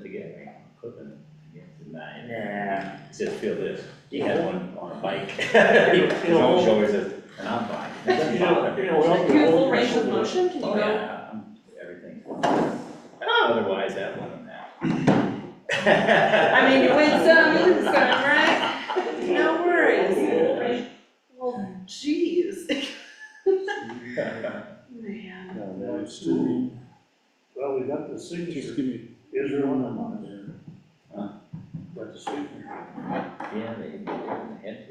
it together. Clipping it against the nine. Nah, just feel this, he had one on a bike. His own shoulder says, and I'm fine. Doesn't bother me. Do you have full range of motion? Can you Oh, go? yeah, everything's fine. Otherwise, that one and that. I mean, you win some, you lose some, right? No worries. Well, geez. Man. No, that's too, Well, we got the just signature, give me Israel and Hamas. Huh? Got the signature. Yeah, they get it in the head.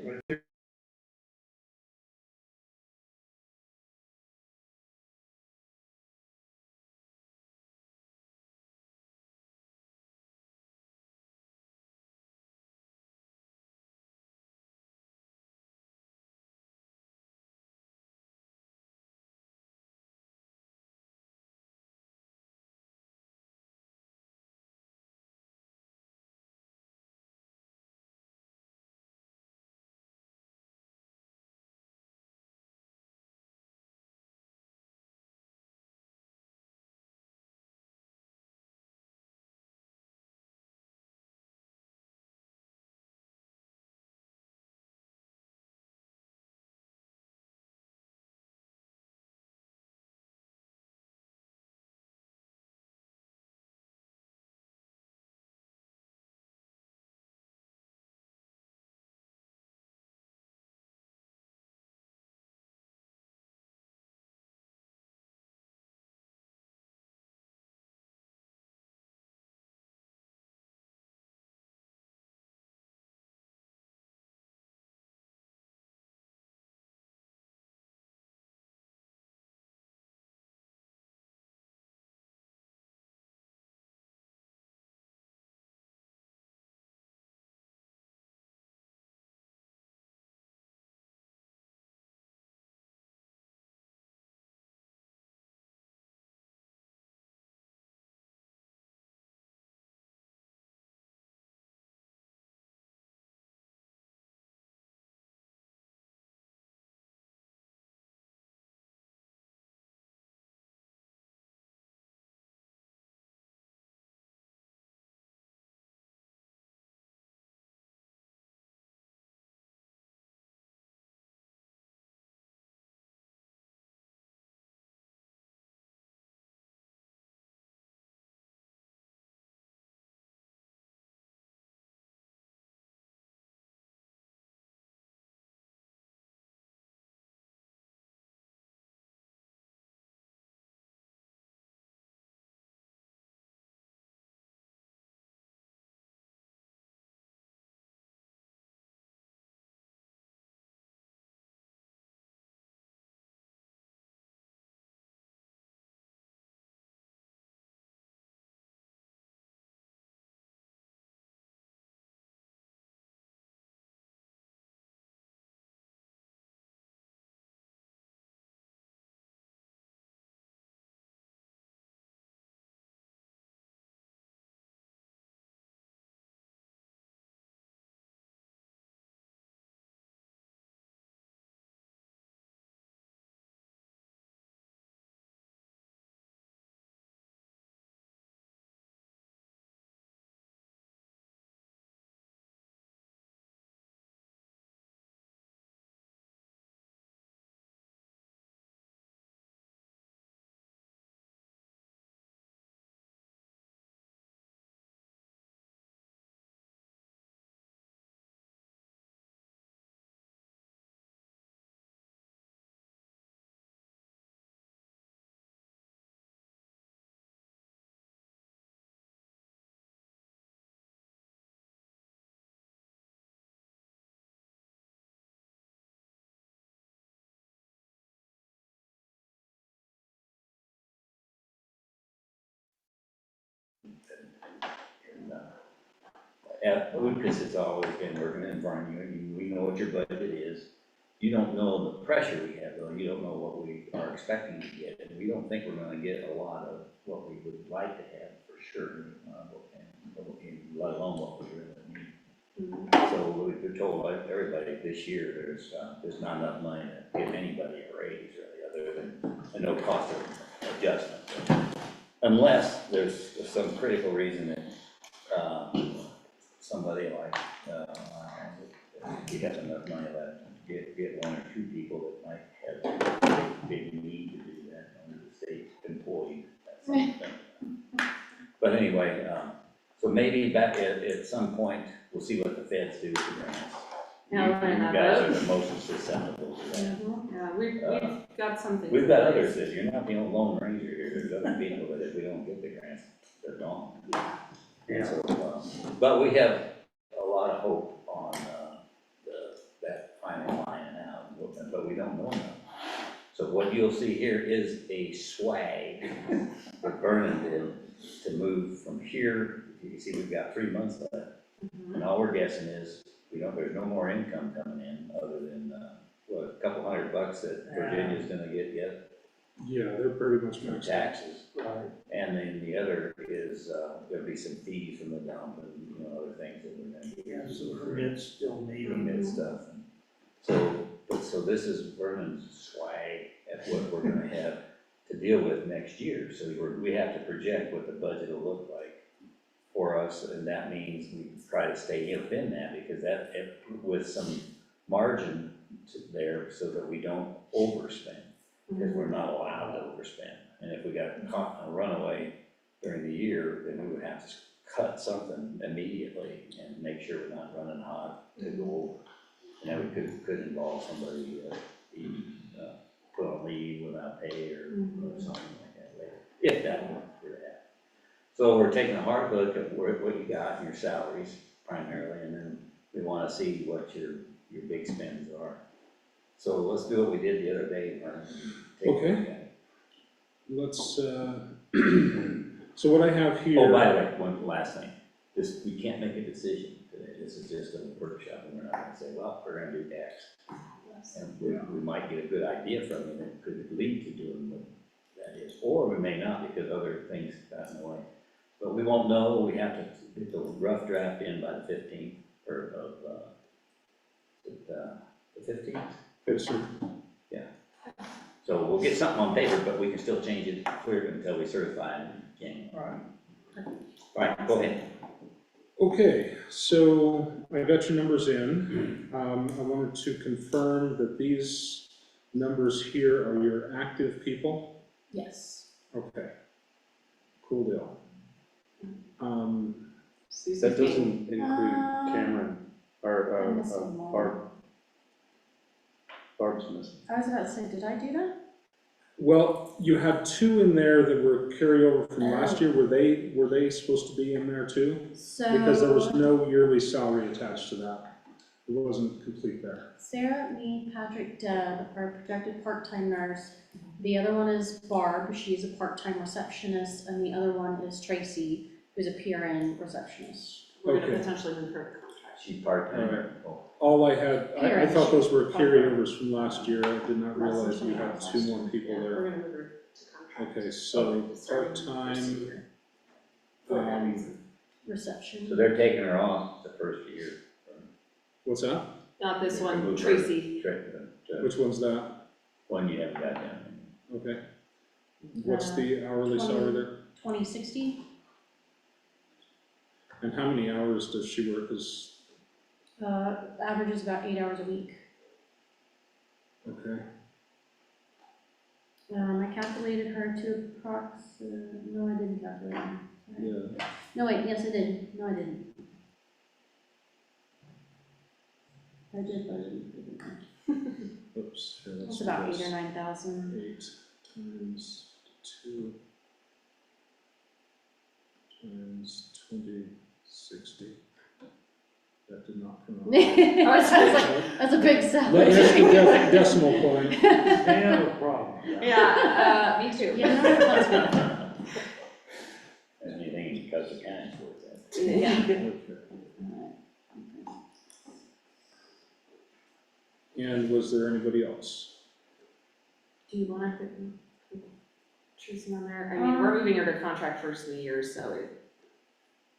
And, Lucas has always been working in front of you, and we know what your budget is. You don't know the pressure we have, though, you don't know what we are expecting to get, and we don't think we're gonna get a lot of what we would like to have, for sure, let alone what we really need. So we're told by everybody this year, there's not enough money to give anybody a raise, really, other than a no cost of adjustment. Unless there's some critical reason that somebody like, if you have enough money left, get one or two people that might have big need to do that under the state employee. That's something. But anyway, so maybe back at some point, we'll see what the feds do for grants. Yeah, we're gonna You have guys those. are the most susceptible to that. Yeah, we've got something. We've got others that, you're not the only lone ranger here, there's other people that if we don't get the grants, they're gone. And so, but we have a lot of hope on, that finally lining out, but we don't know enough. So what you'll see here is a swag that Vernon did to move from here. You can see we've got 3 months left, and all we're guessing is, there's no more income coming in other than, a couple $100 that Virginia's gonna get yet Yeah, they're pretty much from maxed out. taxes. Right. And then the other is, there'll be some fees from the dump and, other things that we're gonna Yeah, get. some permits still needed. Permit stuff. So this is Vernon's swag at what we're gonna have to deal with next year. So we have to project what the budget will look like for us, and that means we try to stay within that, because with some margin there so that we don't overspend, because we're not allowed to overspend. And if we got caught in a runaway during the year, then we would have to cut something immediately and make sure we're not running hot to go over. And that we could involve somebody being put on leave without pay or something like that later, if that were to happen. So we're taking a hard look at what you got in your salaries primarily, and then we want to see what your big spends are. So let's do what we did the other day, Vernon, and take a look at it. Let's, so what I have here. Oh, by the way, one last thing, we can't make a decision today, this is just a workshop, and we're not gonna say, well, we're gonna do X. And we might get a good idea from it, that could lead to doing what that is, or we may not, because other things got in the way. But we won't know, we have to get the rough draft in by the 15th, or the 15th. Yes, sir. So we'll get something on paper, but we can still change it clear until we certify it in January. Right. All right, go ahead. Okay, so I got your numbers in. I wanted to confirm that these numbers here are your active people. Yes. Okay, cool deal. Susie's That being- doesn't include Cameron, or, I'm missing one. Barb's missing. I was about to say, did I do that? Well, you have two in there that were carryover from last year. Were they supposed to be in there too? So. Because there was no yearly salary attached to that. It wasn't complete there. Sarah, me, Patrick, Deb are projected part-time nurse. The other one is Barb, she's a part-time receptionist, and the other one is Tracy, who's a PRN receptionist. We're gonna Okay. potentially move her contract. She's part-time. All right. Oh, All I had, I Here, thought those were fine. carryovers from last year. I did not realize you had two more people Yeah, there. we're gonna move her to contract. Okay, so Starting part-time, first year. For that reason. Reception. So they're taking her off the first year. what's that? Not this Move her one, Tracy. to Which one's that? one you haven't got down. Okay. What's the hourly salary there? 2060, And how many hours does she work as, averages about 8 hours a week. okay, I calculated her to no, I didn't calculate her. Sorry. yeah. No, wait, yes, I did. No, I didn't. I did, but I didn't. Oops. Here, let's It's do about this. 8 or 9,000. 8 times 2 times 2060. That did not come out. I was like, that's a big salary. That's the decimal point. They have a problem. Yeah, me too. Yeah, no, that's me. Anything in Custer County towards that. Yeah. Okay. And was there anybody else? Do you wanna put Tracy on there? I mean, we're moving her to contract first of the year, so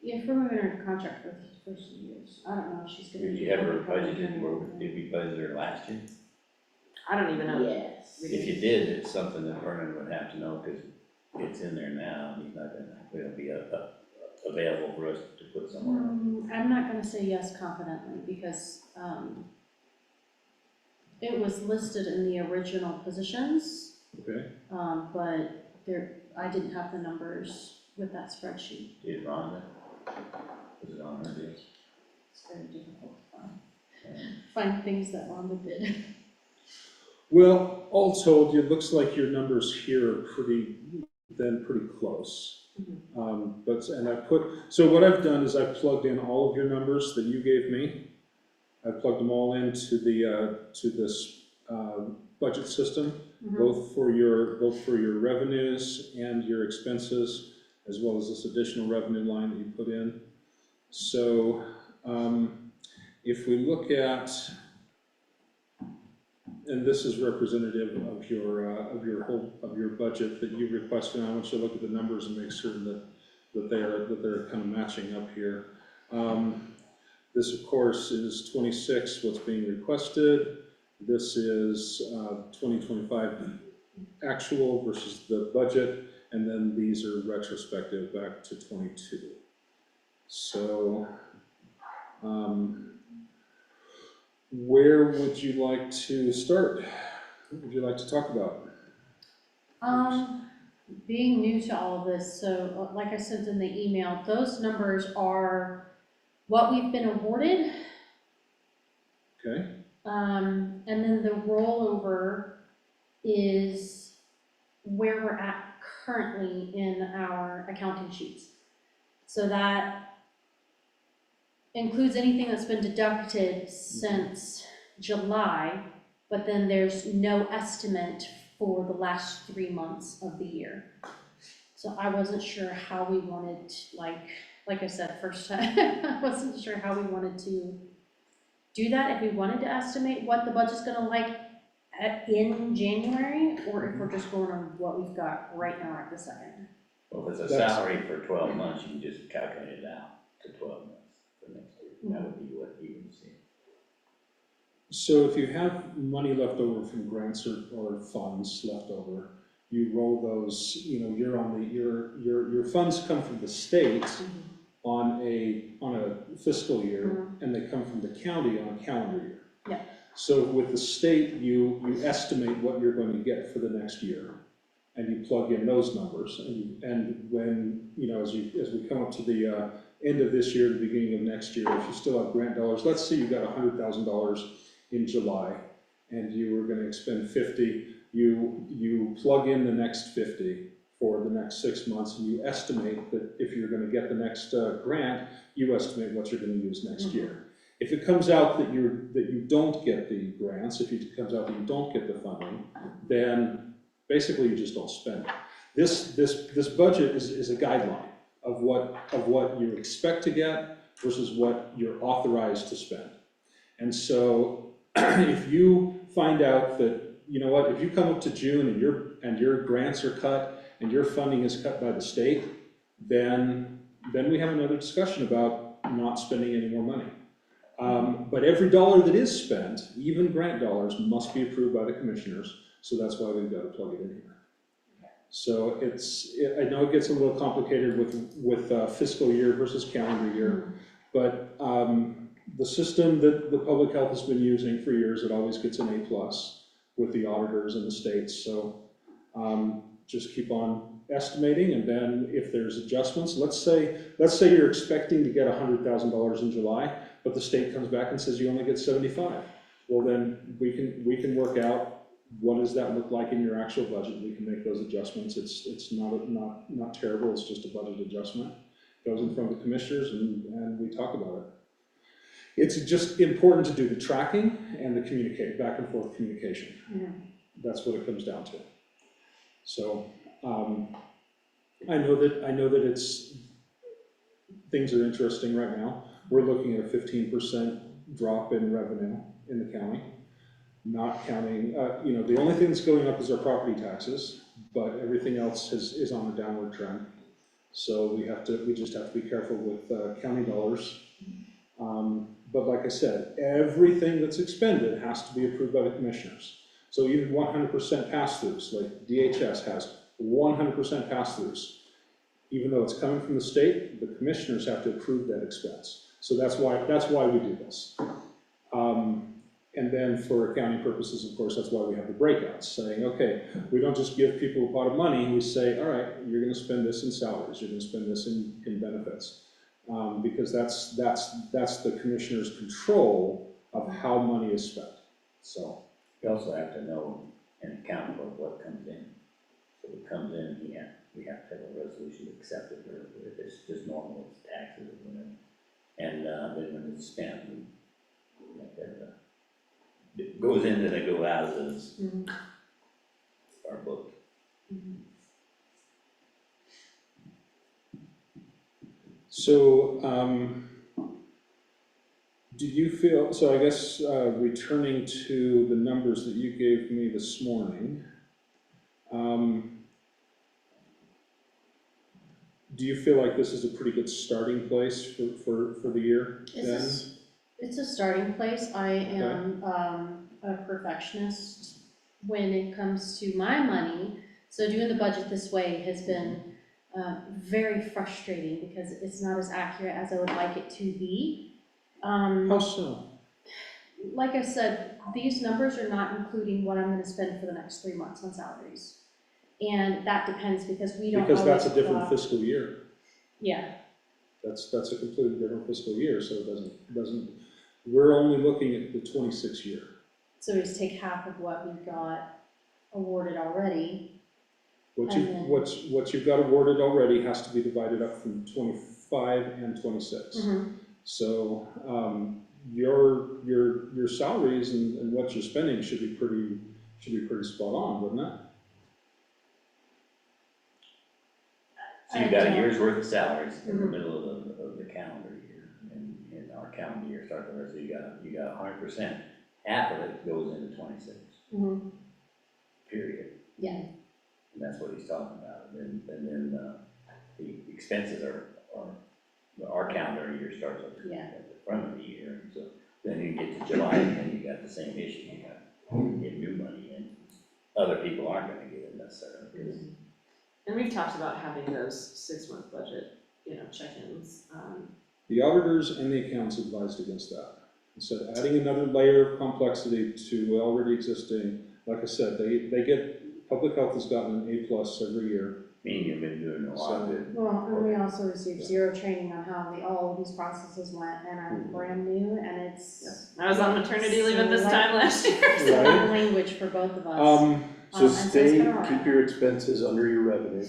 Yeah, if we're moving her to contract for the first of the years, I don't know if she's gonna. Did do you have her public budgeted, hearing. did we budget her last year? I don't even know. Yes. If you did, it's something that Vernon would have to know, because it's in there now, and he's not gonna, it'll be a available for us to put somewhere. I'm not gonna say yes confidently, because, it was listed in the original positions, Okay, but I didn't have the numbers with that spreadsheet. Did Rhonda? Was it on her desk? It's very difficult to find things that Rhonda did. well, all told, it looks like your numbers here are pretty close. So what I've done is I've plugged in all of your numbers that you gave me. I plugged them all into to this budget system, both for your revenues and your expenses, as well as this additional revenue line that you put in. So if we look at, and this is representative of your budget that you requested, and I want you to look at the numbers and make certain that they're kind of matching up here. This, of course, is 26, what's being requested. This is 2025 actual versus the budget, and then these are retrospective back to 22. So, where would you like to start? What would you like to talk about? Being new to all of this, so like I said in the email, those numbers are what we've been awarded. Okay. And then the rollover is where we're at currently in our accounting sheets. So that includes anything that's been deducted since July, but then there's no estimate for the last 3 months of the year. So I wasn't sure how we wanted, like I said, first time, I wasn't sure how we wanted to do that, if we wanted to estimate what the budget's gonna in January, or if we're just going on what we've got right now at the second. Well, if it's a That's- salary for 12 months, you can just calculate it out to 12 months for next year. That would be what you would see. So if you have money left over from grants or funds left over, you roll those, you're on your funds come from the state on a fiscal year, and they come from the county on a calendar year. Yeah. So with the state, you estimate what you're going to get for the next year, and you plug in those numbers, and when, as we come up to the end of this year, the beginning of next year, if you still have grant dollars, let's say you got $100,000 in July, and you were gonna expend 50, you plug in the next 50 for the next 6 months, and you estimate that if you're gonna get the next grant, you estimate what you're gonna use next year. If it comes out that you don't get the grants, if it comes out that you don't get the funding, then basically you just don't spend it. This budget is a guideline of what you expect to get versus what you're authorized to spend. And so if you find out that, if you come up to June and your grants are cut and your funding is cut by the state, then we have another discussion about not spending any more money. But every dollar that is spent, even grant dollars, must be approved by the commissioners, so that's why we've got to plug it in here. So I know it gets a little complicated with fiscal year versus calendar year, but the system that the public health has been using for years, it always gets an A+ with the auditors in the states. So just keep on estimating, and then if there's adjustments, let's say you're expecting to get $100,000 in July, but the state comes back and says you only get 75. Well, then we can work out what does that look like in your actual budget. We can make those adjustments. It's not terrible. It's just a budget adjustment. Goes in front of the commissioners, and we talk about it. It's just important to do the tracking and the back and forth communication. That's what it comes down to. So I know that things are interesting right now. We're looking at a 15% drop in revenue in the county, not counting, the only thing that's going up is our property taxes, but everything else is on a downward trend. So we just have to be careful with county dollars. But like I said, everything that's expended has to be approved by the commissioners. So even 100% pass-throughs, like DHS has 100% pass-throughs. even though it's coming from the state, the commissioners have to approve that expense. So that's why we do this. And then for accounting purposes, of course, that's why we have the breakouts, saying, okay, we don't just give people a pot of money, we say, all right, you're gonna spend this in salaries, you're gonna spend this in benefits. Because that's the commissioner's control of how money is spent, so. You also have to know and account for what comes in. So if it comes in, we have to have a resolution to accept it, or if it's just normal, it's taxes or whatever. And then when it's spent, we have to have it goes in and it goes out as Mhm. our book. Mhm. So, do you feel, so I guess, returning to the numbers that you gave me this morning, do you feel like this is a pretty good starting place for the year then? It's a starting place. I am a perfectionist when it comes to my money. So doing the budget this way has been very frustrating because it's not as accurate as I would like it to be. How so? Like I said, these numbers are not including what I'm gonna spend for the next 3 months on salaries. And that depends because we don't always. Because that's a different clock- fiscal year. Yeah, That's a completely different fiscal year, so it doesn't, we're only looking at the 26 year. so we just take half of what we got awarded already. What And then- what you've got awarded already has to be divided up from 25 and 26. So, your salaries and what you're spending should be pretty spot on, wouldn't it? So you've got I a don't- year's worth of salaries in the Mhm. middle of the calendar year, and our calendar year starts the rest, so you got 100%. Half of it goes into 26, Mhm. period. Yeah. And that's what he's talking about, and then the expenses are, our calendar year starts at Yeah. the front of the year, and so then you get to July, and then you got the same issue, you got, get new money in. Other people aren't gonna get it necessarily, because And we've talked about having those 6-month budget, check-ins. The auditors and the accountants advised against that. Instead of adding another layer of complexity to already existing, like I said, public health has gotten an A+ every year. meaning you've been doing a lot of good. Well, and we also received zero training on how all of these processes went, and I'm brand new, and it's. I was on maternity leave at this time last year. It's a lot of language for both of us. So and so it's stay, been alright. keep your expenses under your revenue.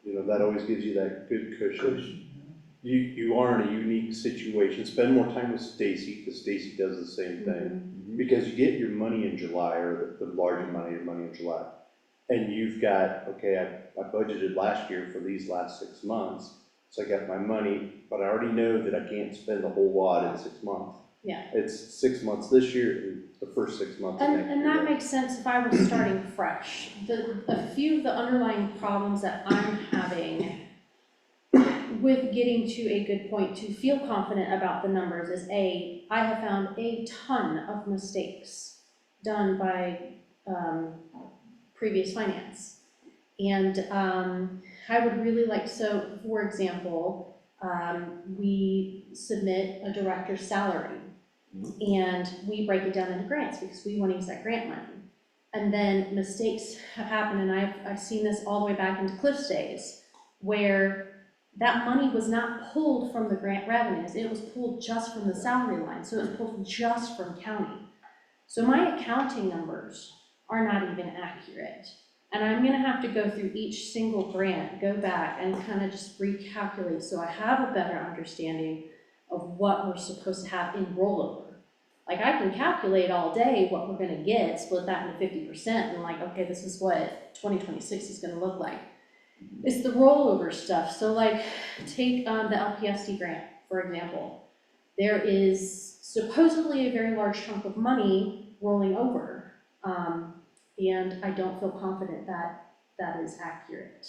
You know, that always gives you that good cushion. You are in a unique situation. Spend more time with Stacy, because Stacy does the same thing. Because you get your money in July, or the large amount of your money in July. And you've got, okay, I budgeted last year for these last 6 months, so I got my money, but I already know that I can't spend a whole lot in 6 months. Yeah. It's 6 months this year and the first 6 months of next year. And that makes sense if I were starting fresh. A few of the underlying problems that I'm having with getting to a good point to feel confident about the numbers is I have found a ton of mistakes done by previous finance. And I would really like, so for example, we submit a director's salary and we break it down into grants because we want to use that grant money. And then mistakes have happened, and I've seen this all the way back into Cliff's days, where that money was not pulled from the grant revenues, it was pulled just from the salary line, so it was pulled just from county. So my accounting numbers are not even accurate. And I'm gonna have to go through each single grant, go back and kind of just recalculate, so I have a better understanding of what we're supposed to have in rollover. Like, I can calculate all day what we're gonna get, split that into 50%, and like, okay, this is what 2026 is gonna look like. It's the rollover stuff. So like, take the LPSD grant, for example. There is supposedly a very large chunk of money rolling over, and I don't feel confident that that is accurate.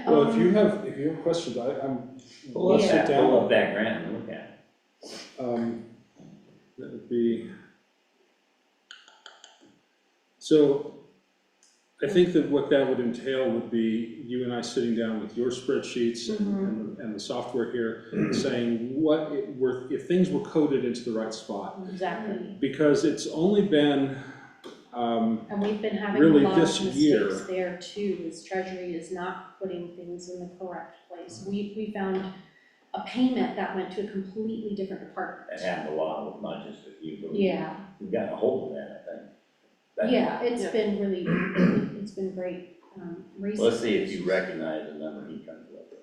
Well, if you have questions, Pull up let's that, sit down. pull up that grant and look at it. That would be, so I think that what that would entail would be you and I sitting down with your spreadsheets and the software here, saying what it were, if things were coded into the right spot. Exactly. Because it's only been, And we've been having a really lot of this year- mistakes there too, as Treasury is not putting things in the correct place. We found a payment that went to a completely different department. That happened a lot, not just with you, but Yeah, we've gotten a hold of that, I think. That- yeah, it's Yeah. been really, it's been great. Let's see if you recognize the number he comes up with.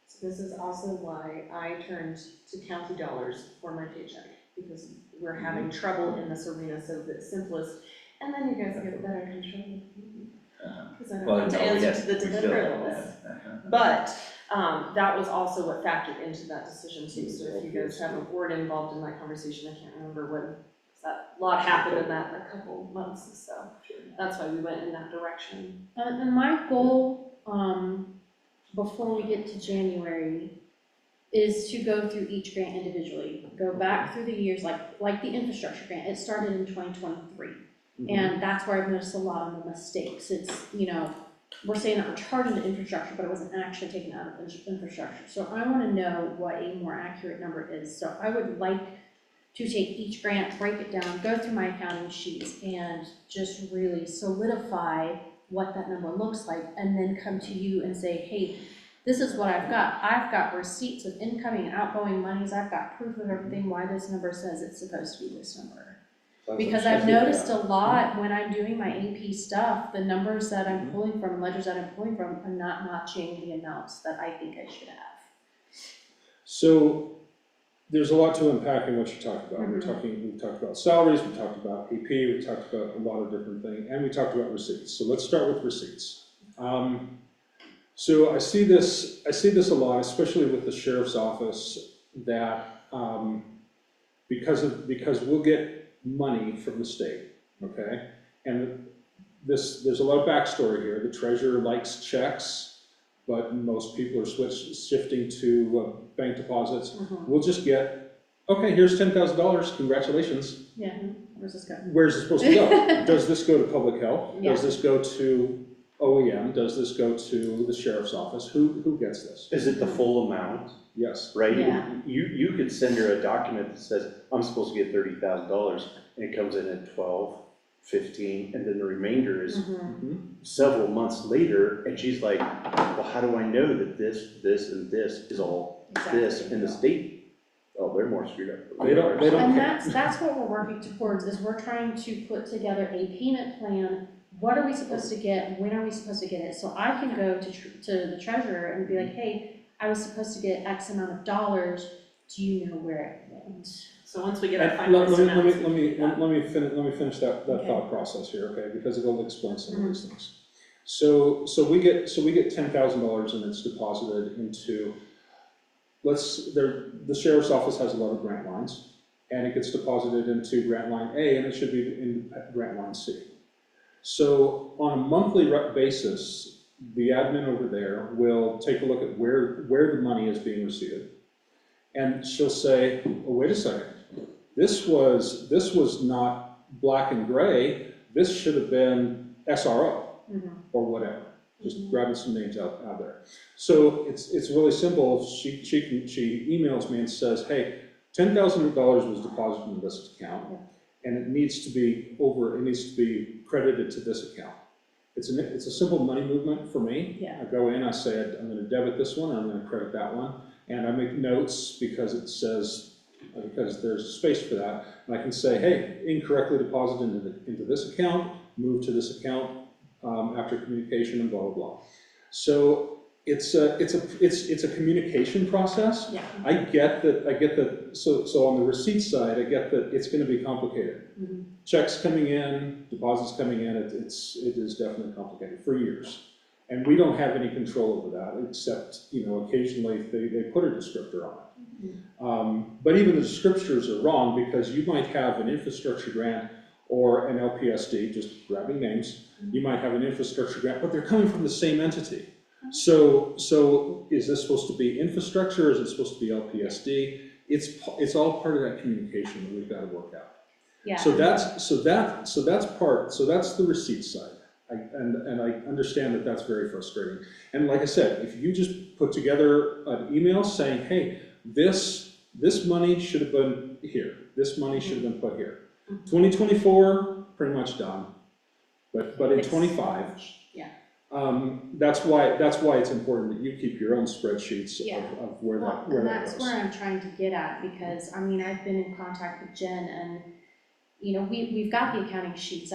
So this is also why I turned to county dollars for my paycheck, because we're having trouble in this arena, so the simplest, and then you guys get better control. Because I don't Well, have to no, we answer have- to the we still have deliverables. that. But, that was also what factored into that decision too, so if you guys have a board involved in that conversation, I can't remember when, 'cause that, a lot happened in that a couple months, so that's why we went in that direction. And my goal, before we get to January, is to go through each grant individually, go back through the years, like the infrastructure grant, it started in 2023. And that's where I've noticed a lot of the mistakes. It's, we're saying that we're charging the infrastructure, but it wasn't actually taken out of infrastructure. So I wanna know what a more accurate number is. So I would like to take each grant, break it down, go through my accounting sheets, and just really solidify what that number looks like, and then come to you and say, hey, this is what I've got. I've got receipts of incoming and outgoing monies. I've got proof of everything, why this number says it's supposed to be this number. Because I've noticed a lot when I'm doing my AP stuff, the numbers that I'm pulling from, ledgers that I'm pulling from, are not matching the amounts that I think I should have. So there's a lot to unpack in what you talked about. We talked about salaries, we talked about AP, we talked about a lot of different things, and we talked about receipts. So let's start with receipts. So I see this a lot, especially with the sheriff's office, that because we'll get money from the state, okay? And there's a lot of backstory here. The treasurer likes checks, but most people are shifting to bank deposits. We'll just get, okay, here's $10,000, congratulations. Yeah, where's this go? Where's it supposed to go? Does this go to public health? Yeah. Does this go to OEM? Does this go to the sheriff's office? Who gets this? Is it the full amount, Yes. right? Yeah. You could send her a document that says, I'm supposed to get $30,000, and it comes in at 12, 15, and then the remainder is several months later, and she's like, well, how do I know that this, and this is all this? And the state, oh, they're more screwed up. They don't And care. that's what we're working towards, is we're trying to put together a payment plan. What are we supposed to get? When are we supposed to get it? So I can go to the treasurer and be like, hey, I was supposed to get X amount of dollars. Do you know where it went? So once we get our And finalized amounts. let me finish that Okay. thought process here, okay? Because it'll explain some of these things. So we get $10,000 and it's deposited into, the sheriff's office has a lot of grant lines, and it gets deposited into grant line A, and it should be in grant line C. So on a monthly basis, the admin over there will take a look at where the money is being received. And she'll say, oh, wait a second, this was not black and gray, this should have been SRO or whatever. Just grabbing some names out there. So it's really simple. She emails me and says, hey, $10,000 was deposited in this account, and it needs to be credited to this account. It's a simple money movement for me. Yeah. I go in, I say, I'm gonna debit this one, I'm gonna credit that one, and I make notes because it says, because there's space for that, and I can say, hey, incorrectly deposited into this account, move to this account after communication, and blah, blah, blah. So it's a communication process. Yeah. I get that, so on the receipt side, I get that it's gonna be complicated. Checks coming in, deposits coming in, it is definitely complicated for years. And we don't have any control over that, except, occasionally they put a descriptor on it. But even the descriptors are wrong, because you might have an infrastructure grant or an LPSD, just grabbing names. You might have an infrastructure grant, but they're coming from the same entity. So is this supposed to be infrastructure, or is it supposed to be LPSD? It's all part of that communication that we've got to work out. Yeah. So that's the receipt side. And I understand that that's very frustrating. And like I said, if you just put together an email saying, hey, this money should have been here, this money should have been put here. 2024, pretty much done. But in 25, Yeah. that's why it's important that you keep your own spreadsheets Yeah. of where that And goes. that's where I'm trying to get at, because, I mean, I've been in contact with Jen, and, you know, we've got the accounting sheets.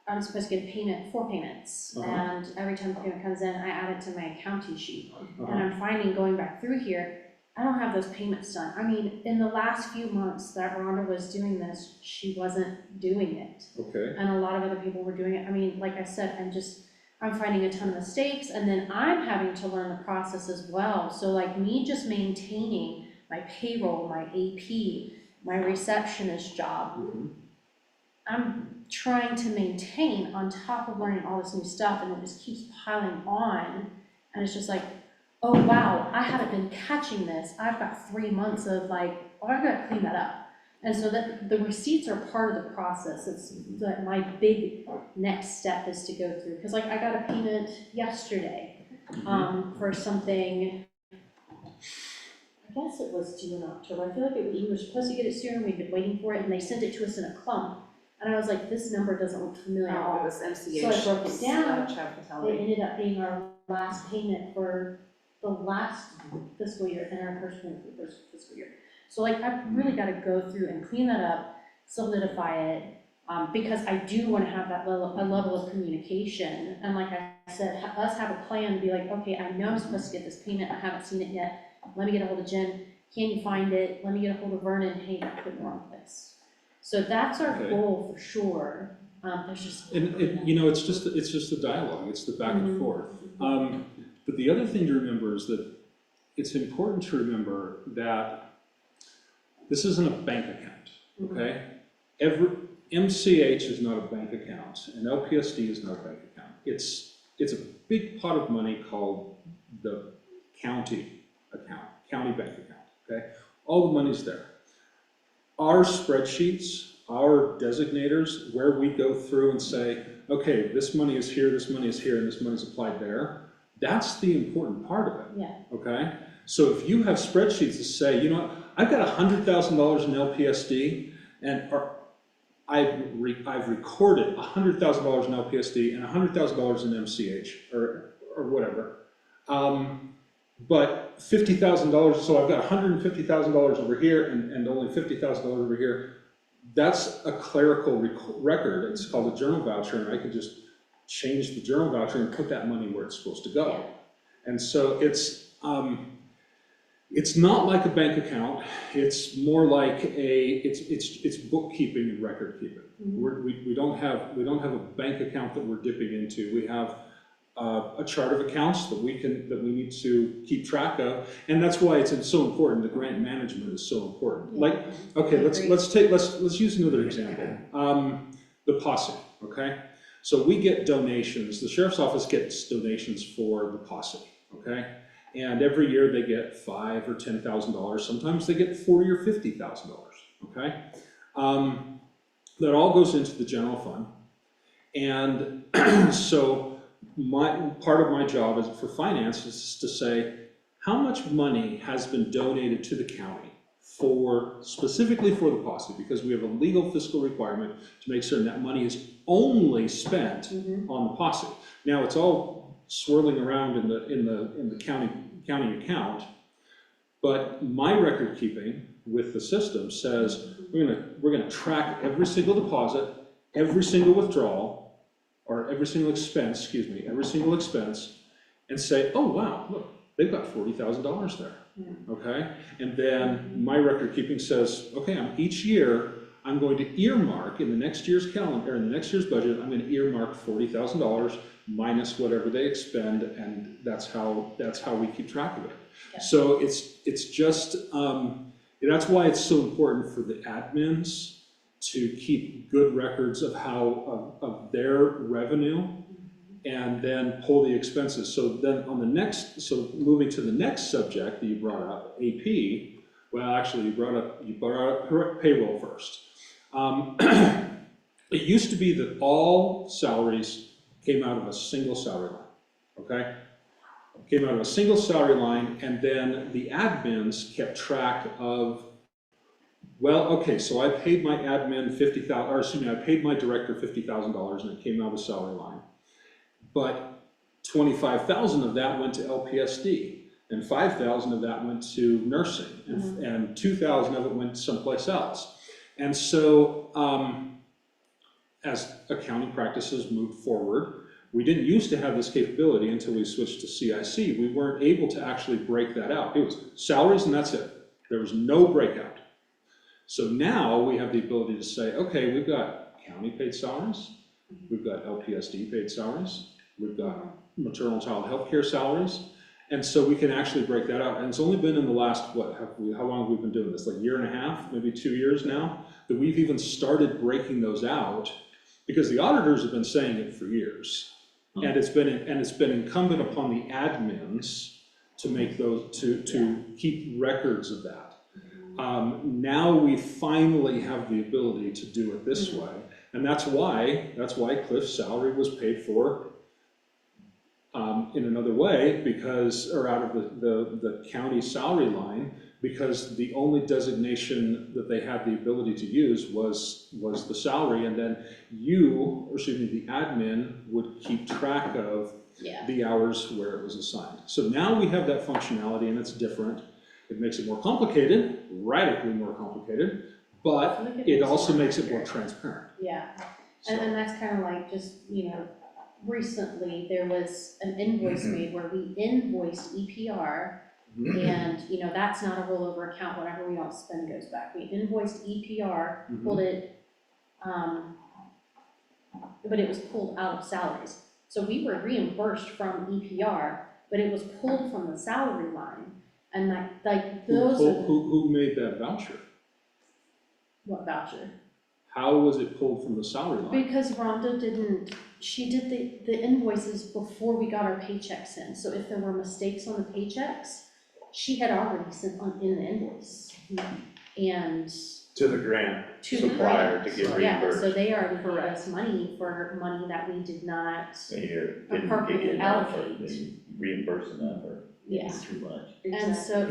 I'm supposed to get a payment, 4 payments, and every time the payment comes in, I add it to my accounting sheet. And I'm finding, going back through here, I don't have those payments done. I mean, in the last few months that Rhonda was doing this, she wasn't doing it. Okay. And a lot of other people were doing it. I mean, like I said, I'm finding a ton of mistakes, and then I'm having to learn the process as well. So like me just maintaining my payroll, my AP, my receptionist job, I'm trying to maintain on top of learning all this new stuff, and it just keeps piling on. And it's just like, oh wow, I haven't been catching this. I've got 3 months of like, oh, I've got to clean that up. And so that the receipts are part of the process. It's my big next step is to go through, because like I got a payment yesterday for something. I guess it was due in October. I feel like we were supposed to get it soon. We've been waiting for it, and they sent it to us in a clump. And I was like, this number doesn't look familiar at all. It was MCH. So I broke it down. Chapter It ended up being our last payment for the last fiscal year and our first payment for the first fiscal year. So like, I've really got to go through and clean that up, solidify it, because I do want to have that a level of communication. And like I said, us have a plan to be like, okay, I know I'm supposed to get this payment, I haven't seen it yet. Let me get a hold of Jen. Can you find it? Let me get a hold of Vernon. Hey, I put it in the wrong place. So that's our Okay. goal for sure. There's just. And you know, it's just the dialogue, it's the back and forth. But the other thing to remember is that it's important to remember that this isn't a bank account, okay? MCH is not a bank account, and LPSD is not a bank account. It's a big pot of money called the county account, county bank account, okay? All the money's there. Our spreadsheets, our designators, where we go through and say, okay, this money is here, and this money is applied there, that's the important part of it, Yeah. okay? So if you have spreadsheets that say, you know what, I've got $100,000 in LPSD, and I've recorded $100,000 in LPSD and $100,000 in MCH, or whatever, but $50,000, so I've got $150,000 over here and only $50,000 over here. That's a clerical record. It's called a journal voucher, and I could just change the journal voucher and put that money where it's supposed to go. Yeah. And so it's not like a bank account. It's more like it's bookkeeping and record keeping. We don't have a bank account that we're dipping into. We have a chart of accounts that we need to keep track of, and that's why it's so important. The grant management is so important. Yeah. Like, okay, let's use another example. The posse, okay? So we get donations. The sheriff's office gets donations for the posse, okay? And every year they get $5,000 or $10,000. Sometimes they get $40,000 or $50,000, okay? That all goes into the general fund, and so. Part of my job for finance is to say, how much money has been donated to the county specifically for the posse, because we have a legal fiscal requirement to make certain that money is only spent on the posse. Now it's all swirling around in the county account, but my record keeping with the system says we're gonna track every single deposit, every single withdrawal, or every single expense, and say, oh wow, look, they've got $40,000 there, okay? And then my record keeping says, okay, each year I'm going to earmark in the next year's calendar, or in the next year's budget, I'm going to earmark $40,000 minus whatever they expend, and that's how we keep track of it. Okay. So it's just that's why it's so important for the admins to keep good records of of their revenue, and then pull the expenses. So then moving to the next subject that you brought up, AP. Well, actually, you brought up payroll first. It used to be that all salaries came out of a single salary line, okay? Came out of a single salary line, and then the admins kept track of, well, okay, so I paid my admin I paid my director $50,000 and it came out of the salary line. But 25,000 of that went to LPSD, and 5,000 of that went to nursing, and 2,000 of it went someplace else. And so, as accounting practices moved forward, we didn't used to have this capability until we switched to CIC. We weren't able to actually break that out. It was salaries and that's it. There was no breakout. So now we have the ability to say, okay, we've got county paid salaries, we've got LPSD paid salaries, we've got maternal and child health care salaries, and so we can actually break that out. And it's only been in the last, how long have we been doing this? Like a year and a half, maybe 2 years now, that we've even started breaking those out, because the auditors have been saying it for years. And it's been incumbent upon the admins to make those, to keep records of that. Now we finally have the ability to do it this way, and that's why Cliff's salary was paid for in another way, because, or out of the county salary line, because the only designation that they had the ability to use was the salary, and then the admin would keep track of the hours where it was assigned. So now we have that functionality, and it's different. It makes it more complicated, radically more complicated, but it also makes it more transparent. Yeah, and that's kind of like just, recently there was an invoice made where we invoiced EPR, and, that's not a rollover account, whatever we don't spend goes back. We invoiced EPR, pulled it, but it was pulled out of salaries. So we were reimbursed from EPR, but it was pulled from the salary line. And those are Who made that voucher? what voucher? How was it pulled from the salary line? Because Rhonda she did the invoices before we got our paychecks in. So if there were mistakes on the paychecks, she had already sent in the invoice. And To the grant to the supplier grant. to get Yeah, reimbursed. so they already paid us money for money that we did not. You're Appropriately enough, or allocate. they reimburse enough, or Yeah. it's too much. And so,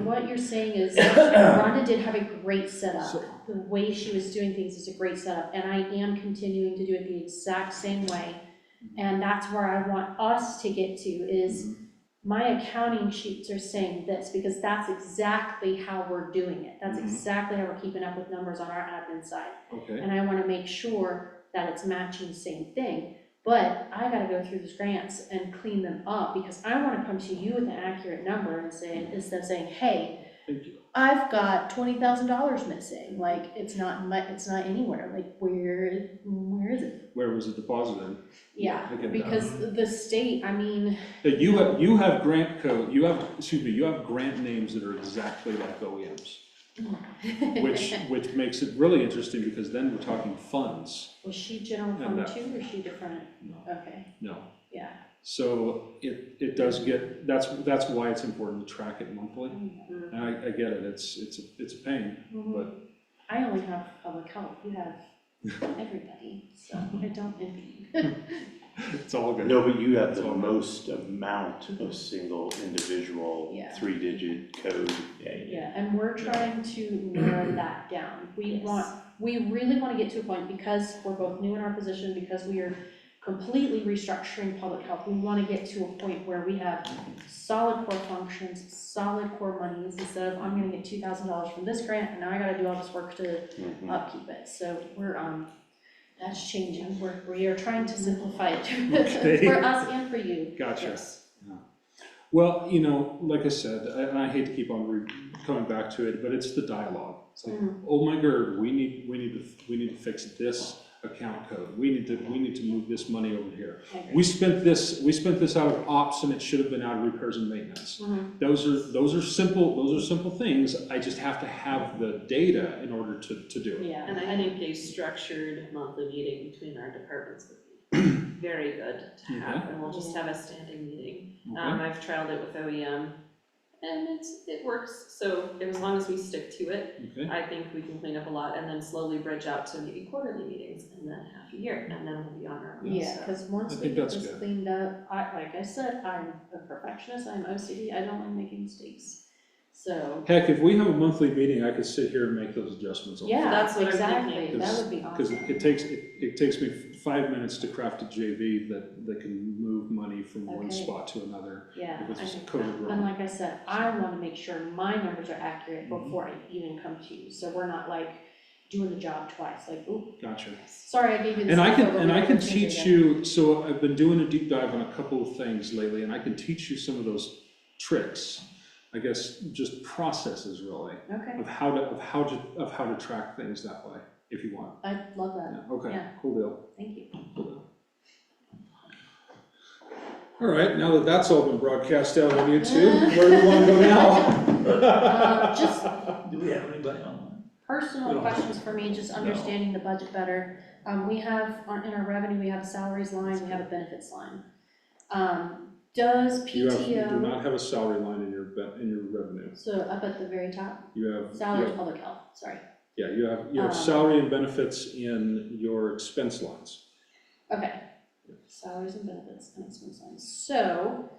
what you're saying is, Rhonda did have a great setup. The way she was doing things is a great setup, and I am continuing to do it the exact same way. And that's where I want us to get to, is my accounting sheets are saying this, because that's exactly how we're doing it. That's exactly how we're keeping up with numbers on our admin side. Okay. And I wanna make sure that it's matching the same thing. But I gotta go through these grants and clean them up, because I wanna come to you with an accurate number and say, instead of saying, hey, Thank you. I've got $20,000 missing, like, it's not anywhere, like, where is it? Where was it deposited? Yeah, I get that. because the state, I mean. You have grant code, you have grant names that are exactly like OEMs. Which makes it really interesting, because then we're talking funds. Was she general And fund that- too, or is she different? No. Okay, No. yeah. So it does get, that's why it's important to track it monthly. And I get it, it's a pain, but. I only have public health, you have everybody, so I don't envy you. It's all good. No, but you have the It's all most amount of single individual Yeah. 3-digit code. Yeah, and we're trying to narrow that down. We really want to get to a point, because we're both new in our position, because we are completely restructuring public health. We want to get to a point where we have solid core functions, solid core monies, instead of, I'm gonna get $2,000 from this grant, and now I gotta do all this work to upkeep it. So we're, that's changing. We are trying to simplify it Okay. for us and for you. Gotcha. Yes. Well, like I said, and I hate to keep on coming back to it, but it's the dialogue. It's like, oh my God, we need to fix this account code. We need to move this money over here. We spent this out of ops, and it should have been out of repairs and maintenance. Those are simple things. I just have to have the data in order to do it. Yeah. And I think a structured monthly meeting between our departments would be very good to have, and we'll just have a standing meeting. Okay. I've trialed it with OEM, and it works, so as long as we stick to it, Okay, I think we can clean up a lot and then slowly bridge out to maybe quarterly meetings and then half a year, and then we'll be on our own, Yeah, so. because once I we think get that's this good. cleaned up, like I said, I'm a perfectionist, I'm OCD, I don't like making mistakes. So, heck, if we have a monthly meeting, I could sit here and make those adjustments. yeah, That's what I'm exactly, thinking. that would be Because awesome. it takes me 5 minutes to craft a JV that can move money from one Okay. spot to another. Yeah, If it's I think coded and wrong. like I said, I want to make sure my numbers are accurate Mhm. before I even come to you, so we're not like doing the job twice, like, oop, Gotcha. sorry, I gave you this. And I info, can, but and we I gotta can go change it teach again. you, so I've been doing a deep dive on a couple of things lately, and I can teach you some of those tricks. I guess just processes really, Okay, of how to track things that way, if you want. I love that, Yeah, okay, Yeah. cool deal, thank you. cool deal. All right, now that that's all been broadcast out on YouTube, where do we want to go now? Just Do we have anybody online? personal questions for me, just understanding the budget better. We have, in our revenue, we have a salaries line, we have a benefits line. Does You do PTO, not have a salary line in your revenue. so up at the very top, You have, salaries, public health, sorry. yeah, you have salary and benefits in your expense lines. Okay, salaries and benefits and expense lines. So,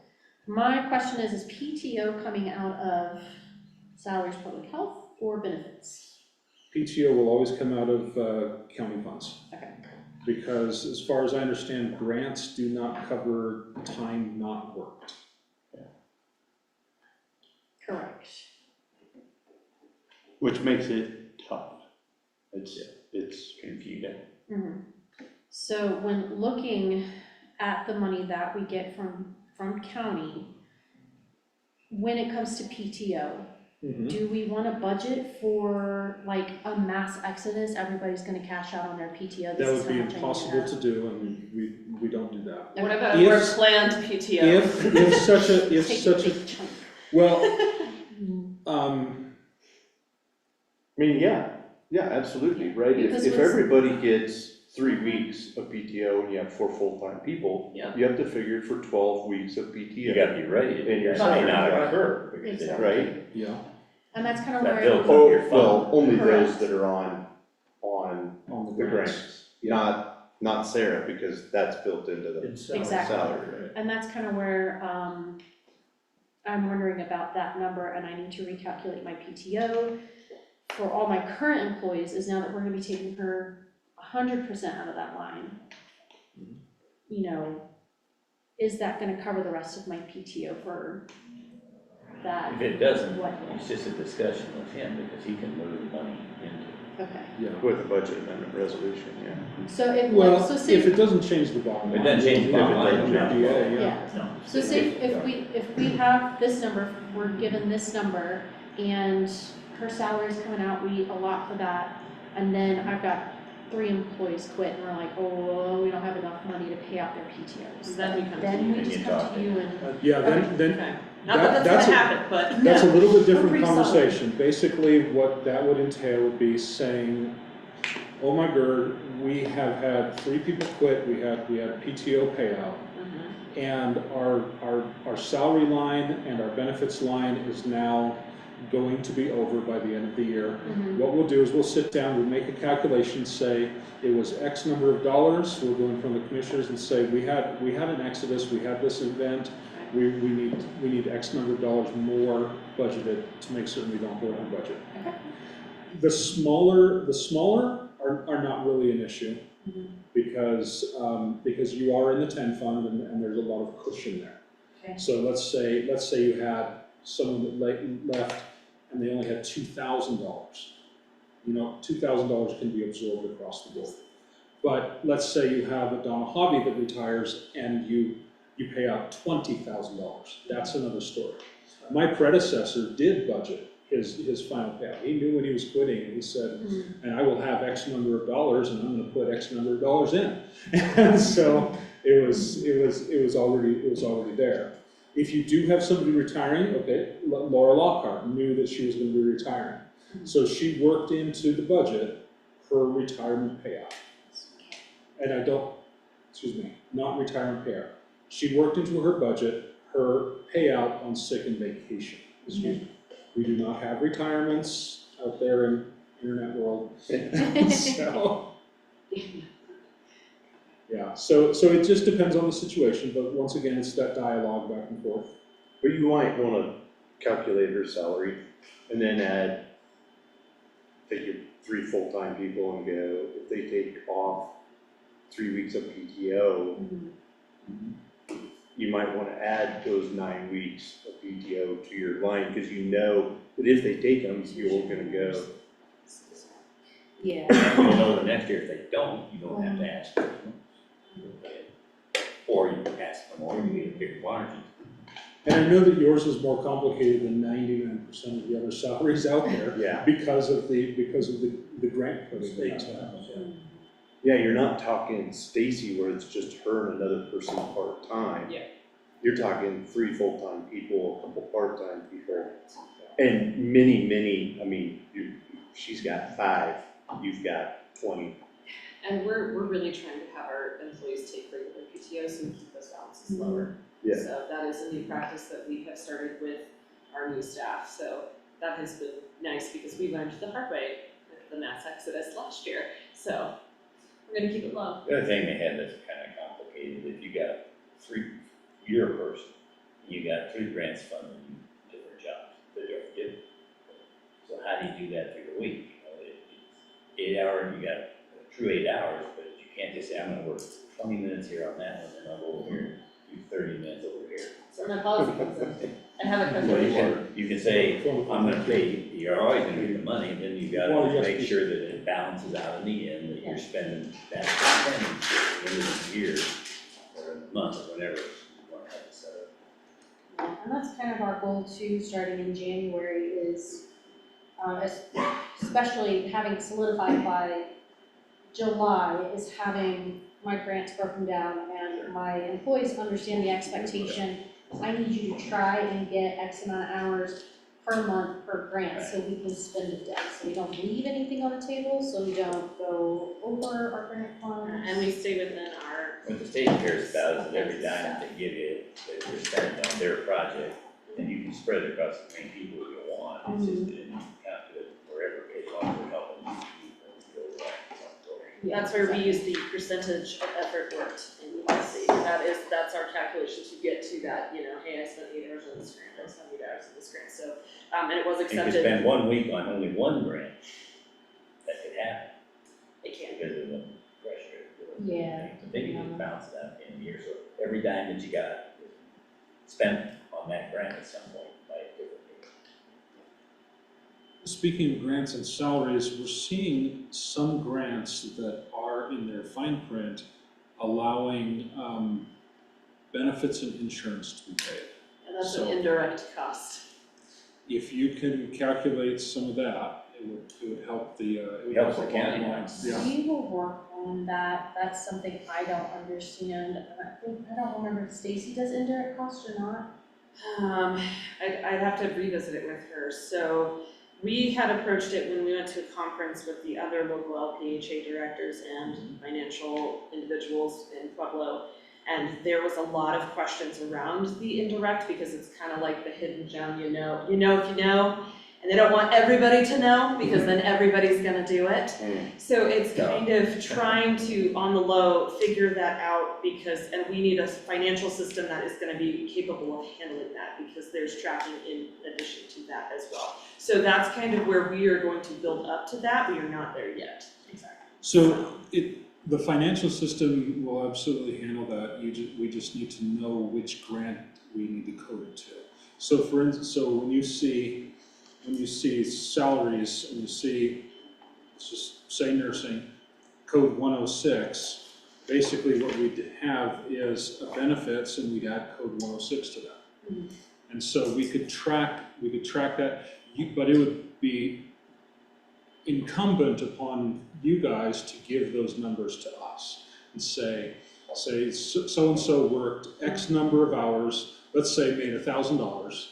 my question is PTO coming out of salaries, public health, or benefits? PTO will always come out of county funds. Okay. Because as far as I understand, grants do not cover time not worked. Correct. Which makes it tough. It's confusing. Mhm. So when looking at the money that we get from county, when it comes to PTO, do we want to budget for like a mass exodus? Everybody's going to cash out on their PTO. That This is would how be much I need impossible have. to do, and we don't do that. What about If- more planned PTO? If such Take a a, big chunk. well, I mean, yeah, absolutely, right? Because If what's- everybody gets 3 weeks of PTO and you have 4 full-time people, Yeah. you have to figure for 12 weeks of You PTO, gotta be ready to And do you're that, may saying- not occur. because they- Exactly. right? yeah, And that's kind of That where builds I, up your Well, fund. only those Correct. that are on on the the grants. grants, not Sarah, because that's built into the It's, Exactly. salary, right? and that's kind of where, I'm wondering about that number, and I need to recalculate my PTO for all my current employees, is now that we're gonna be taking her 100% out of that line. You know, is that gonna cover the rest of my PTO for that? If it doesn't, What? it's just a discussion with him, because he can move money into. Okay, Yeah. With a budget amendment resolution, yeah. so it, Well, like, so say. if it doesn't change the bottom It line. doesn't change the we'll bottom leave it line, at no. PA, yeah. Yeah. No. So say if we have this number, we're given this number, and her salary's coming out, we allot for that, and then I've got 3 employees quit, and we're like, oh, we don't have enough money to pay out their PTOs. Then we come to Then you we and just you come talk to to you and, Yeah, then, Okay, not that that's that's a- gonna happen, but. that's a little bit different pretty solid. conversation. Basically, what that would entail would be saying, oh my God, we have had 3 people quit, we had PTO payout, Mhm. and our salary line and our benefits line is now going to be over by the end of the year. Mhm. What we'll do is we'll sit down, we'll make a calculation, say it was X number of dollars, we'll go in front of the commissioners and say, we had an exodus, we had this event, we need X number of dollars more budgeted to make certain we don't go over budget. Okay. The smaller are not really an issue, Mhm. because you are in the 10 fund and there's a lot of cushion there. Okay. So let's say you had someone that left and they only had $2,000. You know, $2,000 can be absorbed across the board. But let's say you have a Donna Hobby that retires and you pay out $20,000. That's another story. My predecessor did budget his final payout. He knew when he was quitting, and he said, Mhm. and I will have X number of dollars and I'm gonna put X number of dollars in. And so it was already there. If you do have somebody retiring, okay, Laura Lockhart knew that she was gonna be retiring. So she worked into the budget her retirement payout. And not retirement payout. She worked into her budget her payout on sick and vacation. We do not have retirements out there in internet world. So, yeah, so it just depends on the situation, but once again, it's that dialogue back and forth. But you might wanna calculate her salary and then take your 3 full-time people and go, if they take off 3 weeks of PTO, you might wanna add those 9 weeks of PTO to your line, cause you know that if they take them, you're gonna go. Yeah. And you'll know the next year if they don't, you don't have to ask for them. Or you can ask for more, you get a bigger quantity. And I know that yours is more complicated than 99% of the other salaries out there Yeah. because of the grant coding that you have. Yeah, you're not talking Stacy where it's just her and another person part-time. Yeah. You're talking 3 full-time people, a couple part-time people, and many, I mean, she's got 5, you've got 20. And we're really trying to have our employees take regular PTO so we keep those balances lower. Yeah. So that is a new practice that we have started with our new staff, so that has been nice because we learned the hard way with the mass exodus last year, so we're gonna keep it low. The other thing they had that's kind of complicated, if you got you're a person, you got 3 grants funding different jobs, that are different. So how do you do that through the week? It's 8 hours, you got a true 8 hours, but you can't just say, I'm gonna work 20 minutes here on that one, and I'll go over here, do 30 minutes over here. So my policy comes in, I have a Well, question. you can say, I'm gonna pay, you're always gonna get the money, and then you gotta Well, yes, make we- sure that it balances out in the end, that you're spending that spending at the end of the year, or the month, or whatever you want to have it set up. And that's kind of our goal too, starting in January is, especially having solidified by July, is having my grants broken down and my employees understand the expectation. I need you to try and get X amount of hours per month per grant, so we can spend it down, so we don't leave anything on the table, so we don't go over our grant funds. And we stay within our, What the state cares about is that every dime they give you, that they're spending on their project, and you can spread it across as many people as you want, it's just, that you can't do it forever, as long as we're helping these people. that's where we use the percentage of effort worked in USC. That's our calculation to get to that, hey, I spent 8 hours on this grant, I spent 8 hours on this grant, so, and it was And if you accepted. spend 1 week on only 1 grant, that could happen, It can. because of the pressure. Yeah. But then you just bounce it out in a year, so every dime that you got is spent on that grant at some point by a different people. Speaking of grants and salaries, we're seeing some grants that are in their fine print allowing benefits and insurance to be paid. And that's So- an indirect cost. If you can calculate some of that, it would help the, it would Helps help the the bottom county line. out. Yeah. We will work on that, that's something I don't understand, I don't remember if Stacy does indirect cost or not. I'd have to revisit it with her. So we had approached it when we went to a conference with the other local LPHA directors and financial individuals in Pueblo. And there was a lot of questions around the indirect because it's kind of like the hidden gem, if you know, and they don't want everybody to know because then everybody's gonna do it. So it's kind of trying to, on the low, figure that out and we need a financial system that is gonna be capable of handling that because there's tracking in addition to that as well. So that's kind of where we are going to build up to that, we are not there yet. Exactly. So the financial system will absolutely handle that, we just need to know which grant we need to code it to. So for instance, when you see salaries, and you see, let's just say nursing, code 106, basically what we'd have is benefits and we'd add code 106 to that. And so we could track that, but it would be incumbent upon you guys to give those numbers to us and say so-and-so worked X number of hours, let's say made $1,000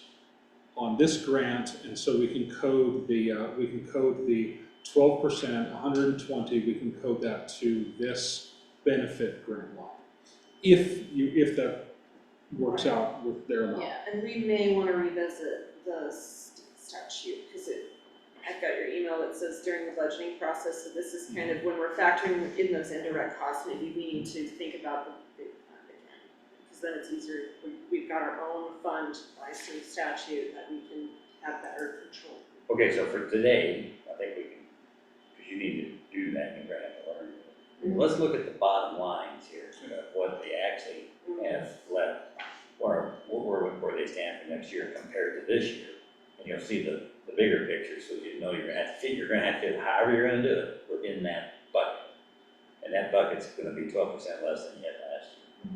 on this grant, and so we can code the 12%, 120, we can code that to this benefit grant line. If that works out with their amount. Yeah, and we may wanna revisit the statute, because I've got your email that says during the budgeting process, so this is kind of when we're factoring in those indirect costs, maybe we need to think about the big fund again. Because then it's easier, we've got our own fund by state statute that we can have better control. Okay, so for today, I think we can, because you need to do that, you're gonna have to learn. Let's look at the bottom lines here, what they actually have left, or where they stand for next year compared to this year. And you'll see the bigger picture, so you know you're gonna have to fit however you're gonna do it, within that bucket. And that bucket's gonna be 12% less than you had last year.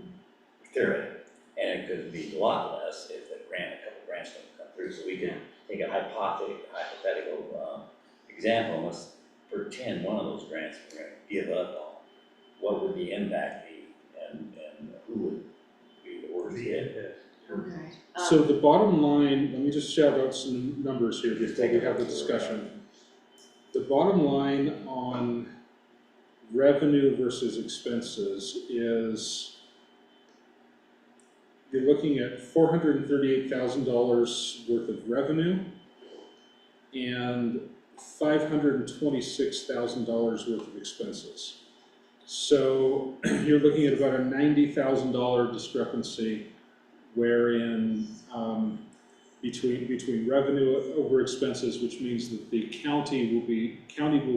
Theoretically. And it could be a lot less if a couple grants don't come through. So we can take a hypothetical example, and let's pretend one of those grants we're gonna give up on. What would the impact be, and who would be the worst hit? Okay. So the bottom line, let me just shout out some numbers here before we have the discussion. The bottom line on revenue versus expenses is you're looking at $438,000 worth of revenue and $526,000 worth of expenses. So you're looking at about a $90,000 discrepancy wherein between revenue over expenses, which means that the county will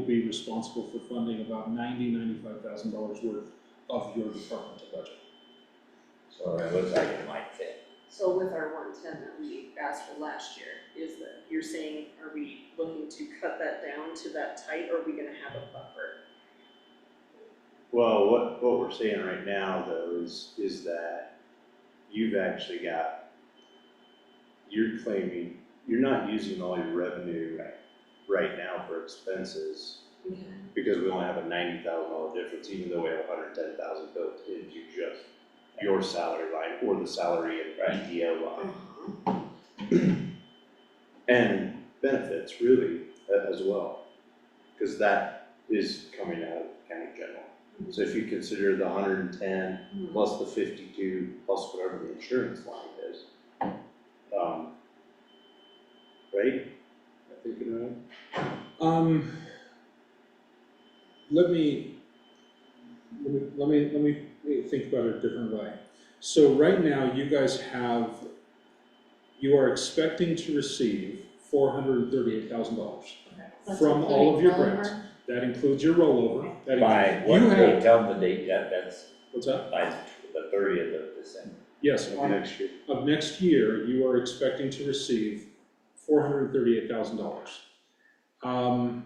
be responsible for funding about $95,000 worth of your departmental budget. So it looks like it might fit. So with our 110 that we asked for last year, is that, you're saying, are we looking to cut that down to that tight, or are we gonna have a buffer? Well, what we're saying right now though is that you've actually you're claiming, you're not using all your revenue right now for expenses, Okay. because we only have a $90,000 difference, even though we have $110,000 built into just your salary line or the salary and PTO line. And benefits really as well, because that is coming out of county general. So if you consider the 110 plus the 52 plus whatever the insurance line is, right? I think let me think about it a different way. So right now, you are expecting to receive $438,000 from all of your grants. That includes your rollover. By what date, tell them the date, that's What's that? by the 30th of December. Yes, Next year. of next year, you are expecting to receive $438,000.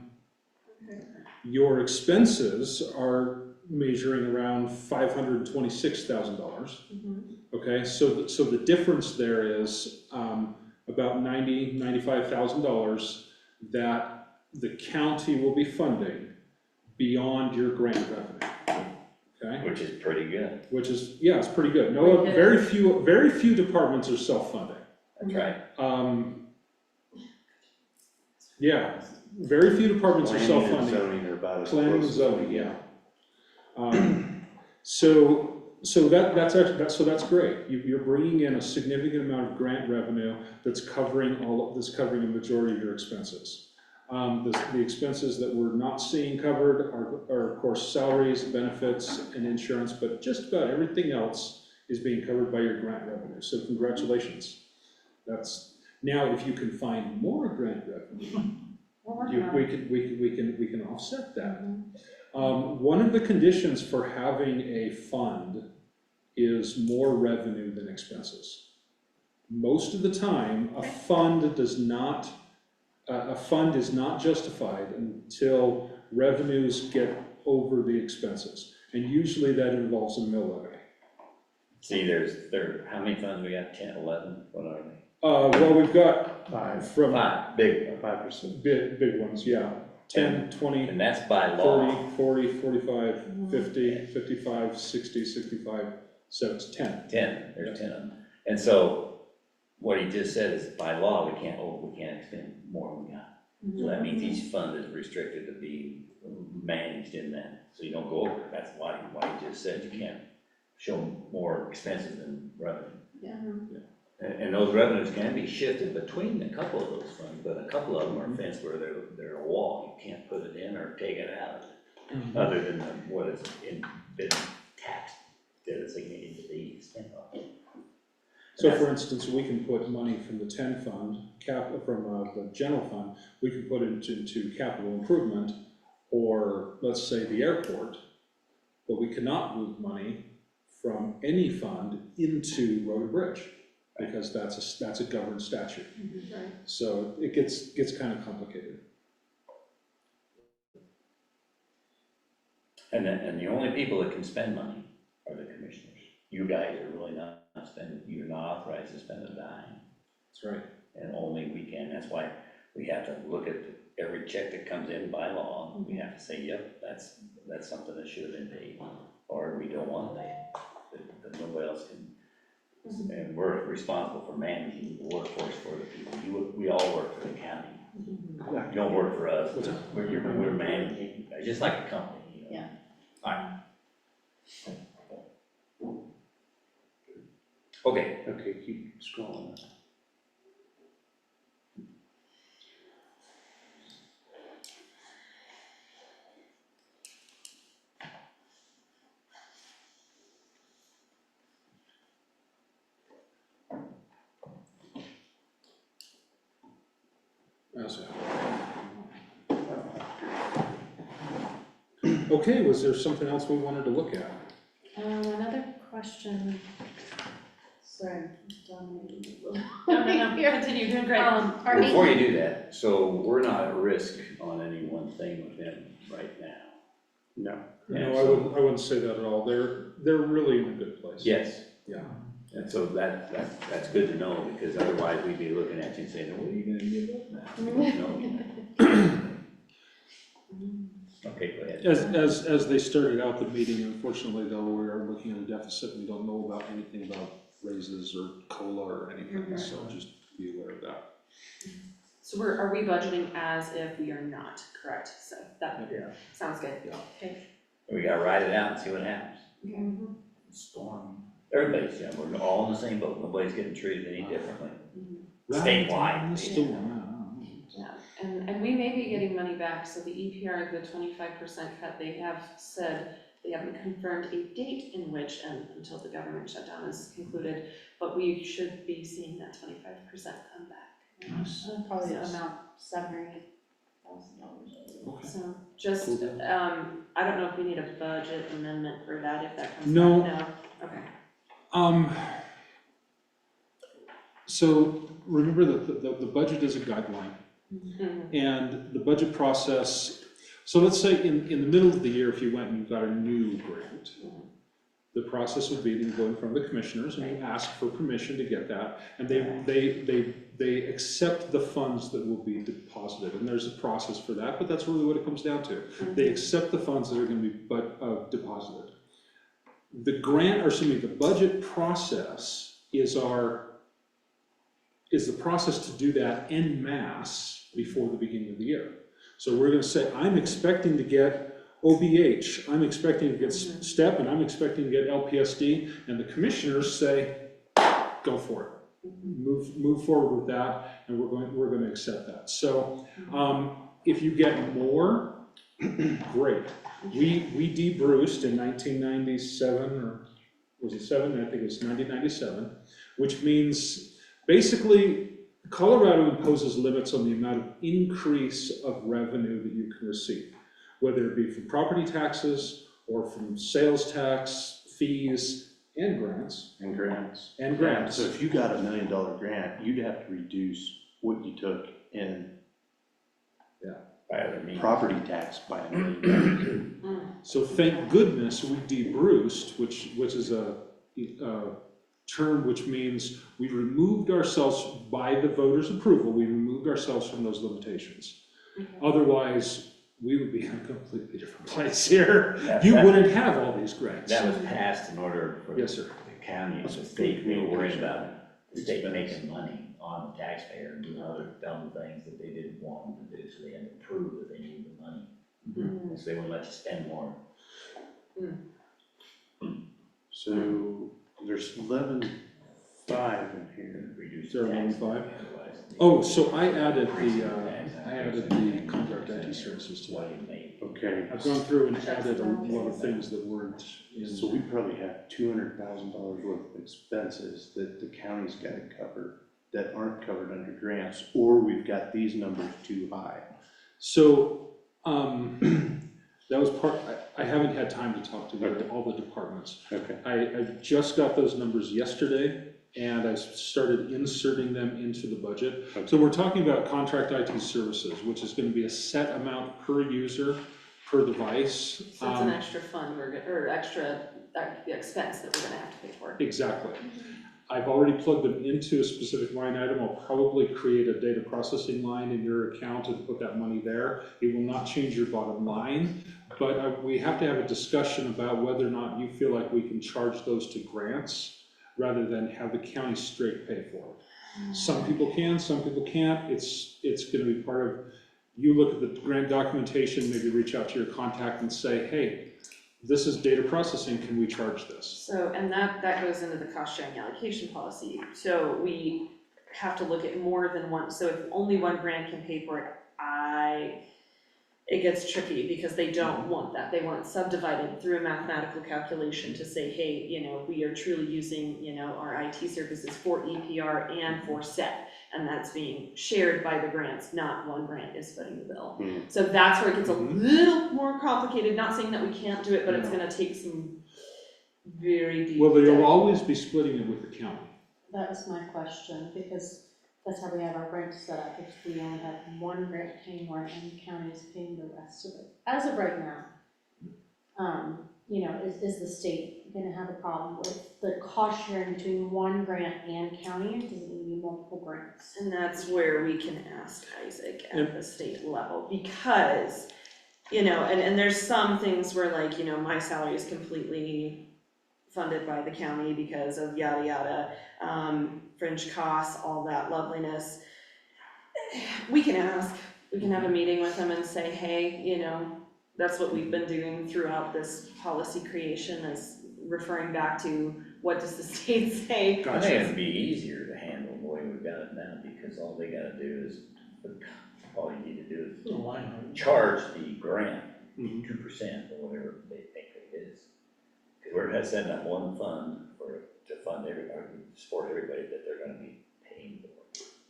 Your expenses are measuring around $526,000. Okay, so the difference there is about $95,000 that the county will be funding beyond your grant revenue. Okay, Which is pretty good. which is, yeah, it's pretty good. No, very few departments are self-funding. That's right. Yeah, very few departments are Planning and self-funding. zoning are about as Planning and close as zoning, we yeah. get. So that's great. You're bringing in a significant amount of grant revenue that's covering a majority of your expenses. The expenses that we're not seeing covered are of course salaries, benefits, and insurance, but just about everything else is being covered by your grant revenue. So congratulations. Now if you can find more grant revenue, we can offset that. One of the conditions for having a fund is more revenue than expenses. Most of the time, a fund is not justified until revenues get over the expenses. And usually that involves a mill levy. See, how many funds we got? 10, 11, what are they? Well, we've got from 5, big. 5%. big ones, yeah. 10, 20, And that's by law. 30, 40, 45, 50, 55, 60, 65, so it's 10. 10, there's 10 of them. And so what he just said is by law, we can't expend more than we got. So that means each fund is restricted to be managed in that, so you don't go over it. That's why he just said you can't show more expenses than revenue. Yeah. And those revenues can be shifted between a couple of those funds, but a couple of them are fenced where they're a wall, you can't put it in or take it out, other than what is been taxed designated to be spent on. So for instance, we can put money from the 10 fund, from the general fund, we can put it into capital improvement, or let's say the airport, but we cannot move money from any fund into road and bridge, because that's a governed statute. Right. So it gets kind of complicated. And the only people that can spend money are the commissioners. You guys are really not spending, you're not authorized to spend a dime. That's right. And only we can, that's why we have to look at every check that comes in by law, we have to say, yep, that's something that should have been paid, or we don't want to pay it, but nobody else can. And we're responsible for managing the workforce for the people, we all work for the county, you don't work for us, we're managing, just like a company, you know. Yeah. All right. Okay, Okay, keep scrolling. Okay, was there something else we wanted to look at? Another question. Sorry, dominating a little. No, continue, you're doing great. Are before you do that, so we're not at risk on any one thing with them right now. No. And No, so- I wouldn't say that at all. They're really in a good place. Yes. Yeah. And so that's good to know, because otherwise we'd be looking at you and saying, what are you gonna give up now? No. Okay, go ahead. As they started out the meeting, unfortunately though, we are looking at a deficit. We don't know about anything about raises or COLA or anything, so just be aware of that. So are we budgeting as if we are not, correct? So that sounds good. Yeah. Okay. We gotta ride it out and see what happens. Mhm. Storm. Everybody's, we're all in the same boat, nobody's getting treated any differently. Mhm. Statewide. Yeah, and we may be getting money back, so the EPR, the 25% cut, they have said, they haven't confirmed a date in which, and until the government shutdown is concluded, but we should be seeing that 25% come back. Probably Yes. amount $7,000 or $8,000. Okay. So just, Cool. I don't know if we need a budget amendment for that, if that comes No. back. No, okay. So remember that the budget is a guideline, Mhm. and the budget process, so let's say in the middle of the year, if you went and you got a new grant, the process would be that you go in front of the commissioners and you ask for permission to get that, and they accept the funds that will be deposited, and there's a process for that, but that's really what it comes down to. They accept the funds that are gonna be deposited. The budget process is the process to do that en masse before the beginning of the year. So we're gonna say, I'm expecting to get OBH, I'm expecting to get STEP, and I'm expecting to get LPSD, and the commissioners say, go for it. Move forward with that, and we're going to accept that. So if you get more, great. We de-Bruced in 1997, or was it 7? I think it was 1997, which means basically Colorado imposes limits on the amount of increase of revenue that you can receive, whether it be from property taxes or from sales tax, fees, and grants. And grants. And grants. So if you got $1 million grant, you'd have to reduce what you took in By other means. property tax by $1 million. So thank goodness we de-Bruced, which is a term which means we removed ourselves, by the voters' approval, we removed ourselves from those limitations. Otherwise, we would be in a completely different place here. You wouldn't have all these grants. That was passed in order for the Yes, sir. county and the state, we were worried about the state making money on the taxpayer and doing other dumb things that they didn't want them to do, so they had to prove that they needed the money. And so they wouldn't let you spend more. So there's 11 5 in here. Reduce there the one tax. five? Otherwise, Oh, so I added the contract IT services to Why that. you made. Okay, I've gone through and added a lot of things that weren't in. so we probably have $200,000 worth of expenses that the county's gotta cover that aren't covered under grants, or we've got these numbers too high. So, that was part, I haven't had time to talk to Okay. all the departments. Okay. I just got those numbers yesterday, and I started inserting them into the budget. Okay. So we're talking about contract IT services, which is gonna be a set amount per user, per device. So it's an extra fund or extra expense that we're gonna have to pay for. Exactly. I've already plugged them into a specific line item. I'll probably create a data processing line in your account and put that money there. It will not change your bottom line, but we have to have a discussion about whether or not you feel like we can charge those to grants rather than have the county straight pay for it. Some people can, some people can't. It's gonna be part of, you look at the grant documentation, maybe reach out to your contact and say, hey, this is data processing, can we charge this? So, and that goes into the cost sharing allocation policy. So we have to look at more than one, so if only one grant can pay for it, it gets tricky because they don't want that. They want it subdivided through a mathematical calculation to say, hey, we are truly using, our IT services for EPR and for SET. And that's being shared by the grants, not one grant is footing the bill. So that's where it gets a little more complicated, not saying that we can't do it, but it's gonna take some very deep. Well, they'll dive. always be splitting it with the county. That was my question, because that's how we have our grants set up, if we only have one grant paying more and the county is paying the rest of it. As of right now, is the state gonna have a problem with the cost sharing between one grant and county, or does it need to be multiple grants? And that's where we can ask Isaac at the state level, because, and there's some things where like, my salary is completely funded by the county because of yada yada, fringe costs, all that loveliness. We can ask, we can have a meeting with them and say, hey, that's what we've been doing throughout this policy creation, is referring back to what does the state say. I think it'd be easier to handle the way we've got it now, because all they gotta do is, all you need to do The line item. is charge the grant Mhm. 2% or whatever they think it is. Cause we're not setting up one fund to fund everybody, support everybody that they're gonna be paying for.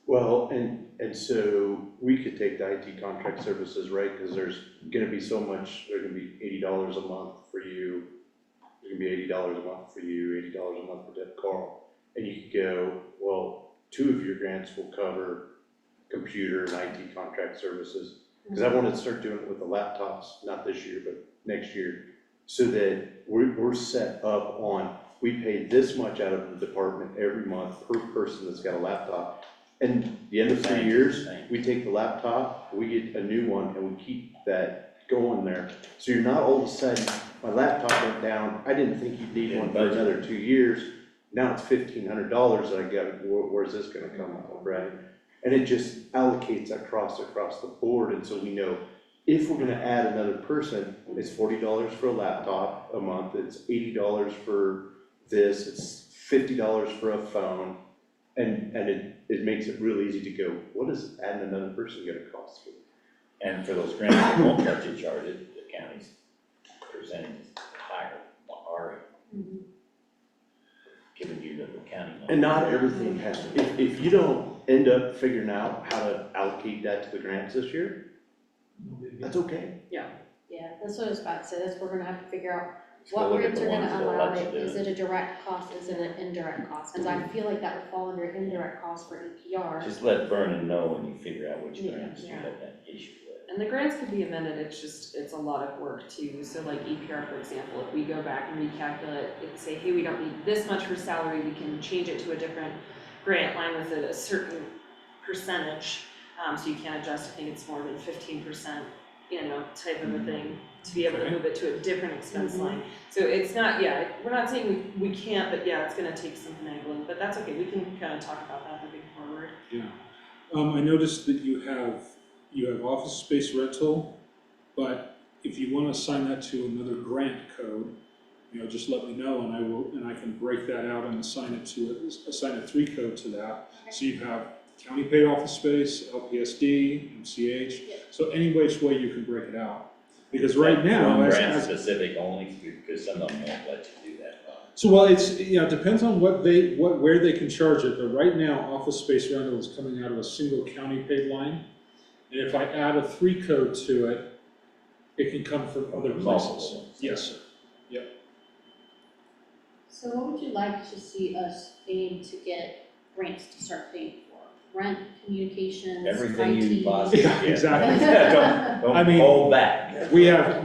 Well, and so we could take the IT contract services, right, because there's gonna be so much, there's gonna be $80 a month for you, there's gonna be $80 a month for you, $80 a month for Deb Carl. And you could go, well, 2 of your grants will cover computer and IT contract services. Because I wanted to start doing it with the laptops, not this year, but next year, so that we're set up on, we pay this much out of the department every month per person that's got a laptop. And the end of 3 years, we take the laptop, we get a new one, and we keep that going there. So you're not all of a sudden, my laptop went down, I didn't think you'd need one for another 2 years. Now it's $1,500 that I got, where's this gonna come out of, right? And it just allocates across the board, and so we know if we're gonna add another person, it's $40 for a laptop a month, it's $80 for this, it's $50 for a phone. And it makes it real easy to go, what is adding another person gonna cost me? And for those grants that won't let you charge it, the county's percentage is higher, already. Giving you the county money. And not everything has to, if you don't end up figuring out how to allocate that to the grants this year, that's okay. Yeah, that's what I was about to say, that's, we're gonna have to figure out Just go what look at grants the are ones gonna that'll allow let it, you do is it a direct cost, is it an indirect cost? Cause I feel like that would fall under indirect cost for EPR. Just let Vernon know when you figure out which Yeah, grants you yeah. have that issue with. And the grants could be amended, it's a lot of work too. So like EPR, for example, if we go back and recalculate, and say, hey, we don't need this much for salary, we can change it to a different grant line with a certain percentage. So you can't adjust, I think it's more than 15%, type of a thing, to be able to move it to a different expense line. So it's not, we're not saying we can't, but it's gonna take some finagling, but that's okay, we can kind of talk about that moving forward. I noticed that you have office space rental, but if you wanna assign that to another grant code, just let me know and I can break that out and assign a 3 code to that. So you have county paid office space, LPSD, MCH, so any which way you can break it out. Because right now, Grant specific only, because some of them won't let you do that. so well, it depends on where they can charge it, but right now, office space rental is coming out of a single county paid line. And if I add a 3 code to it, it can come from other places. Yes, sir. So what would you like to see us aim to get grants to start paying for? Rent, communications, Everything you IT? possibly Yeah, can. exactly. Don't I mean- hold back. We have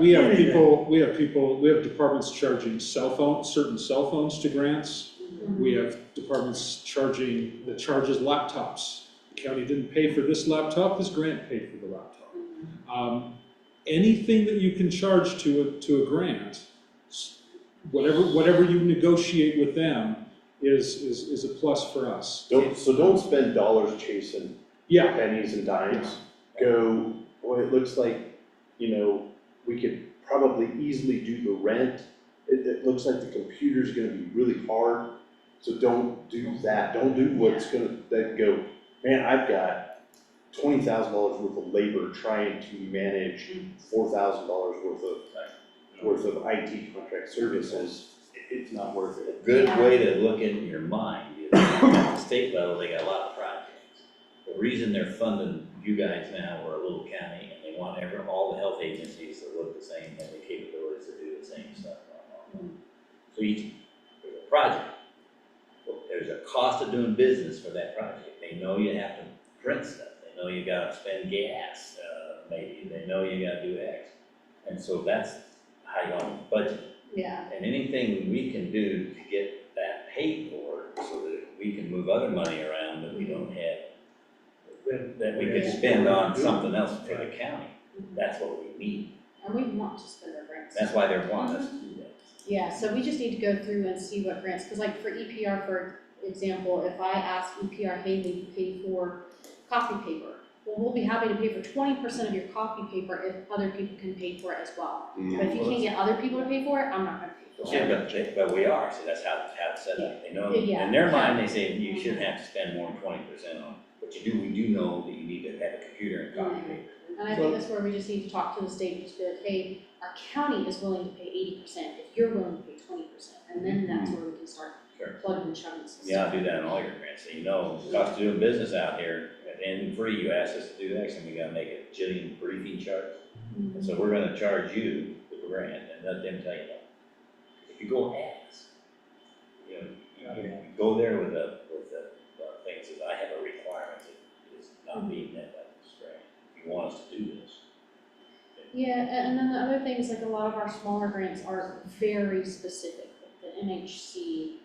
departments charging certain cell phones to grants. We have departments that charges laptops. The county didn't pay for this laptop, this grant paid for the laptop. Anything that you can charge to a grant, whatever you negotiate with them is a plus for us. Don't spend dollars chasing Yeah, pennies and dimes. Go, boy, it looks like, we could probably easily do the rent. It looks like the computer's gonna be really hard, so don't do that. Don't do what's gonna, then go, man, I've got $20,000 worth of labor trying to manage $4,000 worth of IT contract services. It's not worth it. A good way to look in your mind is at the state level, they got a lot of projects. The reason they're funding you guys now, we're a little county, and they want all the health agencies to look the same, have the capabilities to do the same stuff. So there's a project. Well, there's a cost of doing business for that project. They know you have to print stuff. They know you gotta spend gas, maybe. They know you gotta do X. And so that's how you want to budget. Yeah. And anything we can do to get that paid for, so that we can move other money around that we don't have, that we could spend on something else for the county, that's what we need. And we want to spend our grants. That's why they're wanting us to do that. Yeah, so we just need to go through and see what grants, because like for EPR, for example, if I ask EPR, hey, will you pay for copy paper? Well, we'll be happy to pay for 20% of your copy paper if other people can pay for it as well. But if you can't get other people to pay for it, I'm not gonna pay for it. Yeah, but we are, so that's how it's set up. They know, Yeah. in their mind, they say you shouldn't have to spend more than 20% on, but we do know that you need to have a computer and copy paper. And I think that's where we just need to talk to the state and just be like, hey, our county is willing to pay 80%, if you're willing to pay 20%, and then that's where we can start Sure. plugging and chugging some Yeah, stuff. I do that in all your grants, so cost of doing business out here, and free, you asked us to do X, and we gotta make a jillion briefing charts. And so we're gonna charge you the grant and let them tell you that. If you go ask, you go there with the things that I have a requirement that is not being met by this grant. If you want us to do this. Yeah, and then the other things, like a lot of our smaller grants are very specific, like the MHC,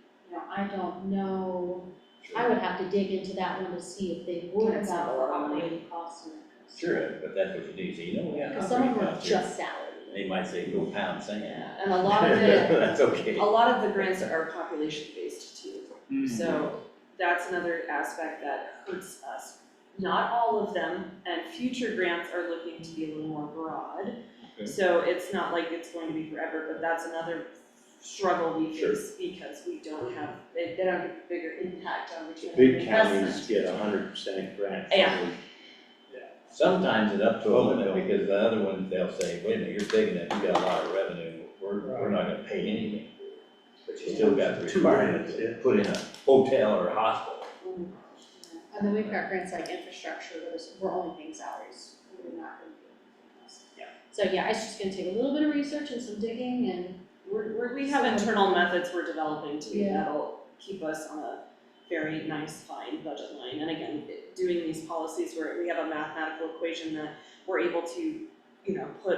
I don't know. I would have to dig into that one to see if they would That's have not a lot of money. operating costs and that kind of stuff. Sure, but that's what you do, so we got Because some of them operating are costs here. just salary. They might say, go pound sand. Yeah, and a lot of it, That's okay. a lot of the grants are population based too. So that's another aspect that hurts us. Not all of them, and future grants are looking to be a little more broad. Okay. So it's not like it's going to be forever, but that's another struggle we face because we don't have, they don't have a bigger impact on return on Big investment. counties get 100% grant. Yeah. Sometimes it's up to a limit, because the other ones, they'll say, wait a minute, you're big enough, you got a lot of revenue, we're not gonna pay anything. But you still got the requirement to put in a hotel or a hospital. And then we've got grants like infrastructure, we're only paying salaries, we're not gonna do anything else. Yeah. So yeah, it's just gonna take a little bit of research and some digging and. We have internal methods we're developing too, Yeah. that'll keep us on a very nice, fine budget line. And again, doing these policies where we have a mathematical equation that we're able to, put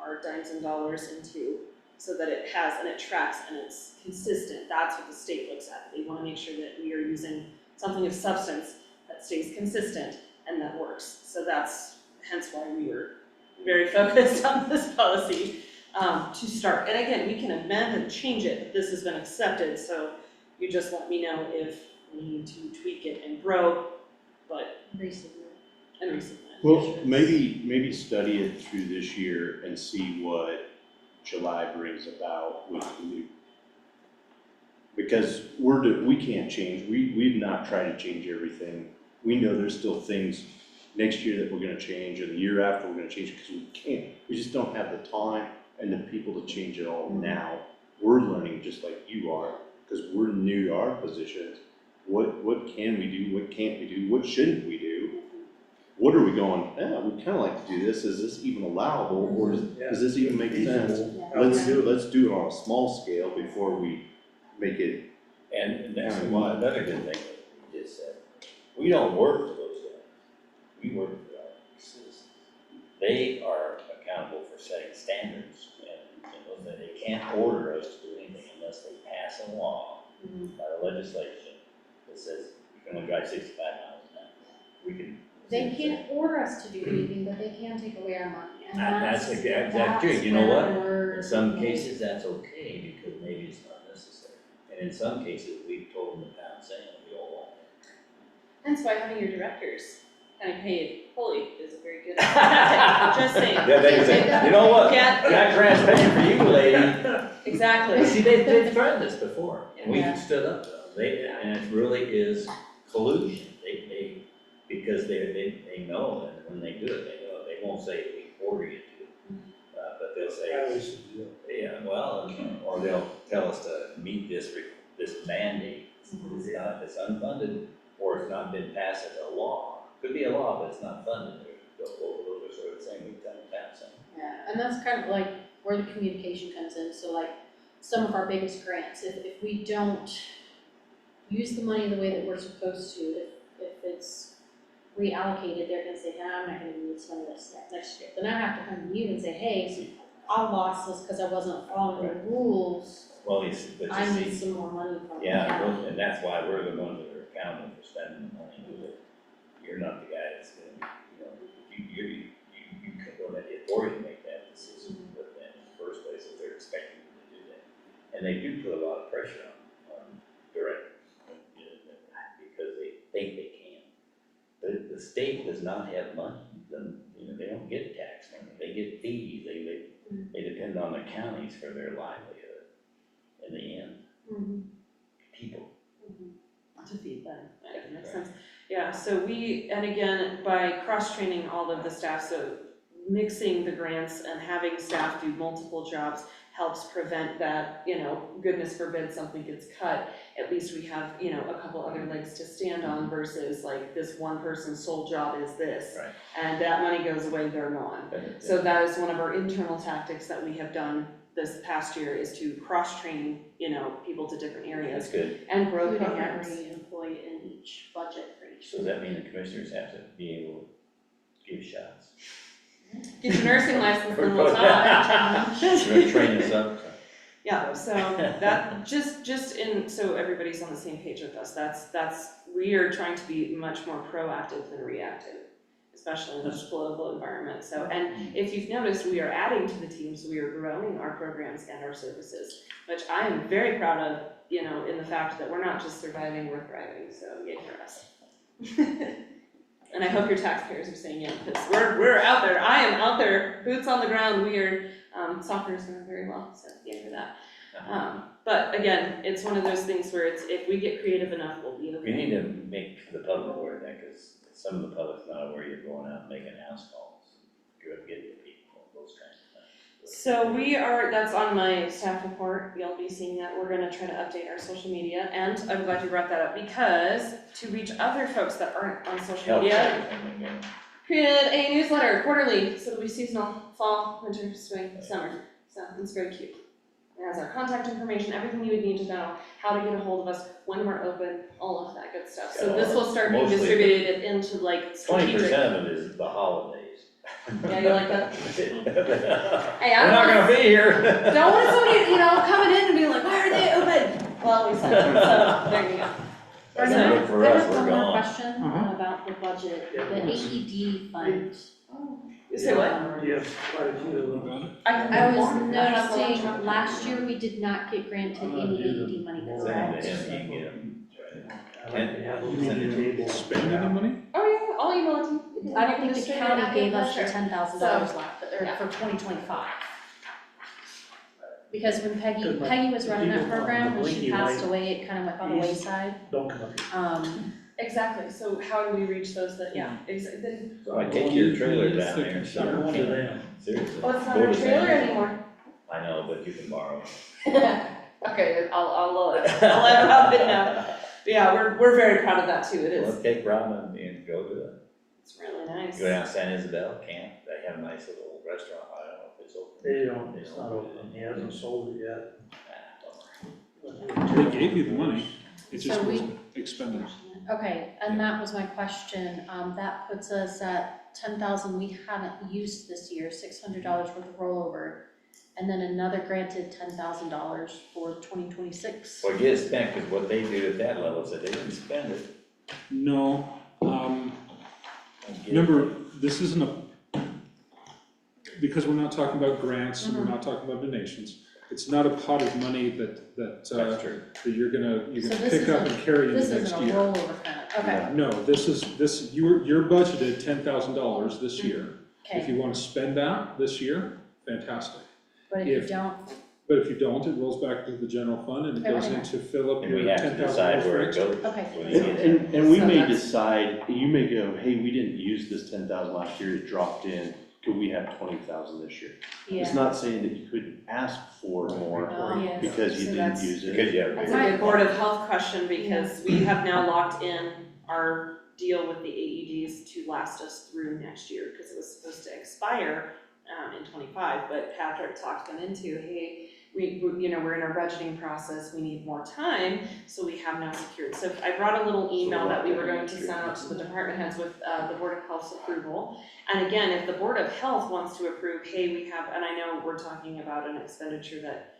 our dimes and dollars into so that it has, and it tracks and it's consistent. That's what the state looks at. They wanna make sure that we are using something of substance that stays consistent and that works. So that's hence why we were very focused on this policy. To start, and again, we can amend and change it, but this has been accepted, so you just let me know if we need to tweak it and grow, but, Recently. and recently. Well, maybe study it through this year and see what July brings about with the new Because we can't change, we've not tried to change everything. We know there's still things next year that we're gonna change, or the year after we're gonna change, because we can't, we just don't have the time and the people to change it all now. We're learning just like you are, because we're new to our positions. What can we do, what can't we do, what shouldn't we do? What are we going, we kinda like to do this, is this even allowable, or does this even make sense? Let's do it on a small scale before we make it. And that's another good thing that you just said. We don't work for those guys. We work for our citizens. They are accountable for setting standards, and they can't order us to do anything unless they pass a law by the legislation that says you can only drive 65 miles an hour. We can. They can't order us to do anything, but they can take away our money, and That's that's exactly true. You know what? where In some cases, that's okay, because maybe it's not necessary. And in some cases, we've told them to pound sand, we all want it. Hence why having your directors kind of paid fully is a very good tactic, just saying. Yeah, they say, you know what? Yeah. That grant's paying for you, lady. Exactly. See, they've threatened us before, and Yeah. we've stood up to them. And it really is collusion. Because they know, and when they do it, they know, they won't say we order you to. But they'll say, yeah, well, or they'll tell us to meet this mandate. It's unfunded, or it's not been passed as a law. Could be a law, but it's not funded. They'll sort of saying, we tell them that. Yeah, and that's kind of like where the communication comes in, so like some of our biggest grants, if we don't use the money the way that we're supposed to, if it's reallocated, they're gonna say, I'm not gonna use some of this next year. Then I have to come to you and say, hey, I lost this because I wasn't following the rules, Well, but I you need see, some more money from the yeah, county. and that's why we're the ones that are accountable for spending the money. You're not the guy that's gonna, you can go to the authority to make that decision, but then in the first place, if they're expecting you to do that. And they do put a lot of pressure on directors, because they think they can. The state does not have money, they don't get tax money, they get fees, they depend on the counties for their livelihood in the end, people. To feed them, that makes sense. Yeah, so and again, by cross-training all of the staff, so mixing the grants and having staff do multiple jobs helps prevent that, goodness forbid something gets cut. At least we have, a couple other legs to stand on versus like this one person's sole job is this. Right. And that money goes away, they're gone. So that is one of our internal tactics that we have done this past year, is to cross-train, people to different areas That's good. and grow Including programs. every employee in each budget for each. So does that mean the commissioners have to be able to give shots? Get your nursing license, then we'll talk. You're gonna train us up? Yeah, so that, so everybody's on the same page with us, we are trying to be much more proactive than reactive, especially in this political environment. So, and if you've noticed, we are adding to the teams, we are growing our programs and our services, which I am very proud of, in the fact that we're not just surviving, we're thriving, so yay for us. And I hope your taxpayers are saying yeah, because we're out there, I am out there, boots on the ground, we are, soccer is going very well, so yay for that. But again, it's one of those things where if we get creative enough, we'll be okay. We need to make the public aware of that, because some of the public's not aware you're going out and making house calls. You're getting the people, those kinds of things. So that's on my staff report, you'll be seeing that, we're gonna try to update our social media, and I'm glad you brought that up, because to reach other folks that aren't on social Help media, everything, yeah. created a newsletter quarterly, so it'll be seasonal, fall, winter, spring, summer, so it's very cute. It has our contact information, everything you would need to know, how to get a hold of us, when we're open, all of that good stuff. So this will start being Mostly- distributed into like 20% strategic. of it is the holidays. Yeah, you like that? Hey, We're not gonna be here. Don't want somebody, coming in and being like, why are they open? Well, we said, so, there you go. That's So- good for I us, have we're one more gone. question about the budget, the AED fund. You say what? Yes, quite a few of them. I was I have one. noticing, last year we did not get granted any AED money, Send correct? it to him, you get them. I like to have them on the table. Spend any money? Oh, yeah, I'll email it to you. I don't think the county gave us the Sure. $10,000 left, or for 2025. Because when Good, Peggy was running that people on program, the when she blinky passed light. away, it kind of went by the East. wayside. Don't come up here. Exactly, so how do we reach those that, yeah, then, So I take your trailer down there and Not going to shut them. Seriously. oh, it's not Go our to trailer Sam's. anymore. I know, but you can borrow. Okay, I'll let Rob know. But yeah, we're very proud of that too, it is, Well, take Robin and go to it. it's really nice. Go down San Isabel, camp, they have a nice little restaurant, I don't know if it's open. They don't, it's not open, he hasn't sold it yet. They gave you the money, it just So we- wasn't expended. Okay, and that was my question, that puts us at 10,000 we haven't used this year, $600 worth of rollover, and then another granted $10,000 for 2026. Well, get it spent, cause what they do at that level is that they didn't spend it. No, and get it. remember, this isn't because we're not talking about grants and we're not talking about donations. It's not a pot of money that That's true. you're gonna So this pick up isn't- and carry into This next isn't a year. rollover kind of, okay, No, you're budgeted $10,000 this year. If okay, you wanna spend that this year, fantastic. but if you if- don't, But if you don't, it rolls back to the general fund and it goes Okay. in to fill up And your we have to $10,000 decide for where it next year. goes. Okay. when you get there. And we So may that's- decide, you may go, hey, we didn't use this 10,000 last year, it dropped in, could we have 20,000 this year? It's yeah. not saying that you couldn't ask for more Oh, yes. because you So didn't that's- use it. Because you have. That's a good Board of Health question, because we have now locked in our deal with the AEDs to last us through next year, because it was supposed to expire in '25, but Patrick talked them into, hey, we're in our budgeting process, we need more time, so we have now secured. So I brought a little email that we were going to send out to the department heads with the Board of Health's approval. And again, if the Board of Health wants to approve, hey, we have, and I know we're talking about an expenditure that,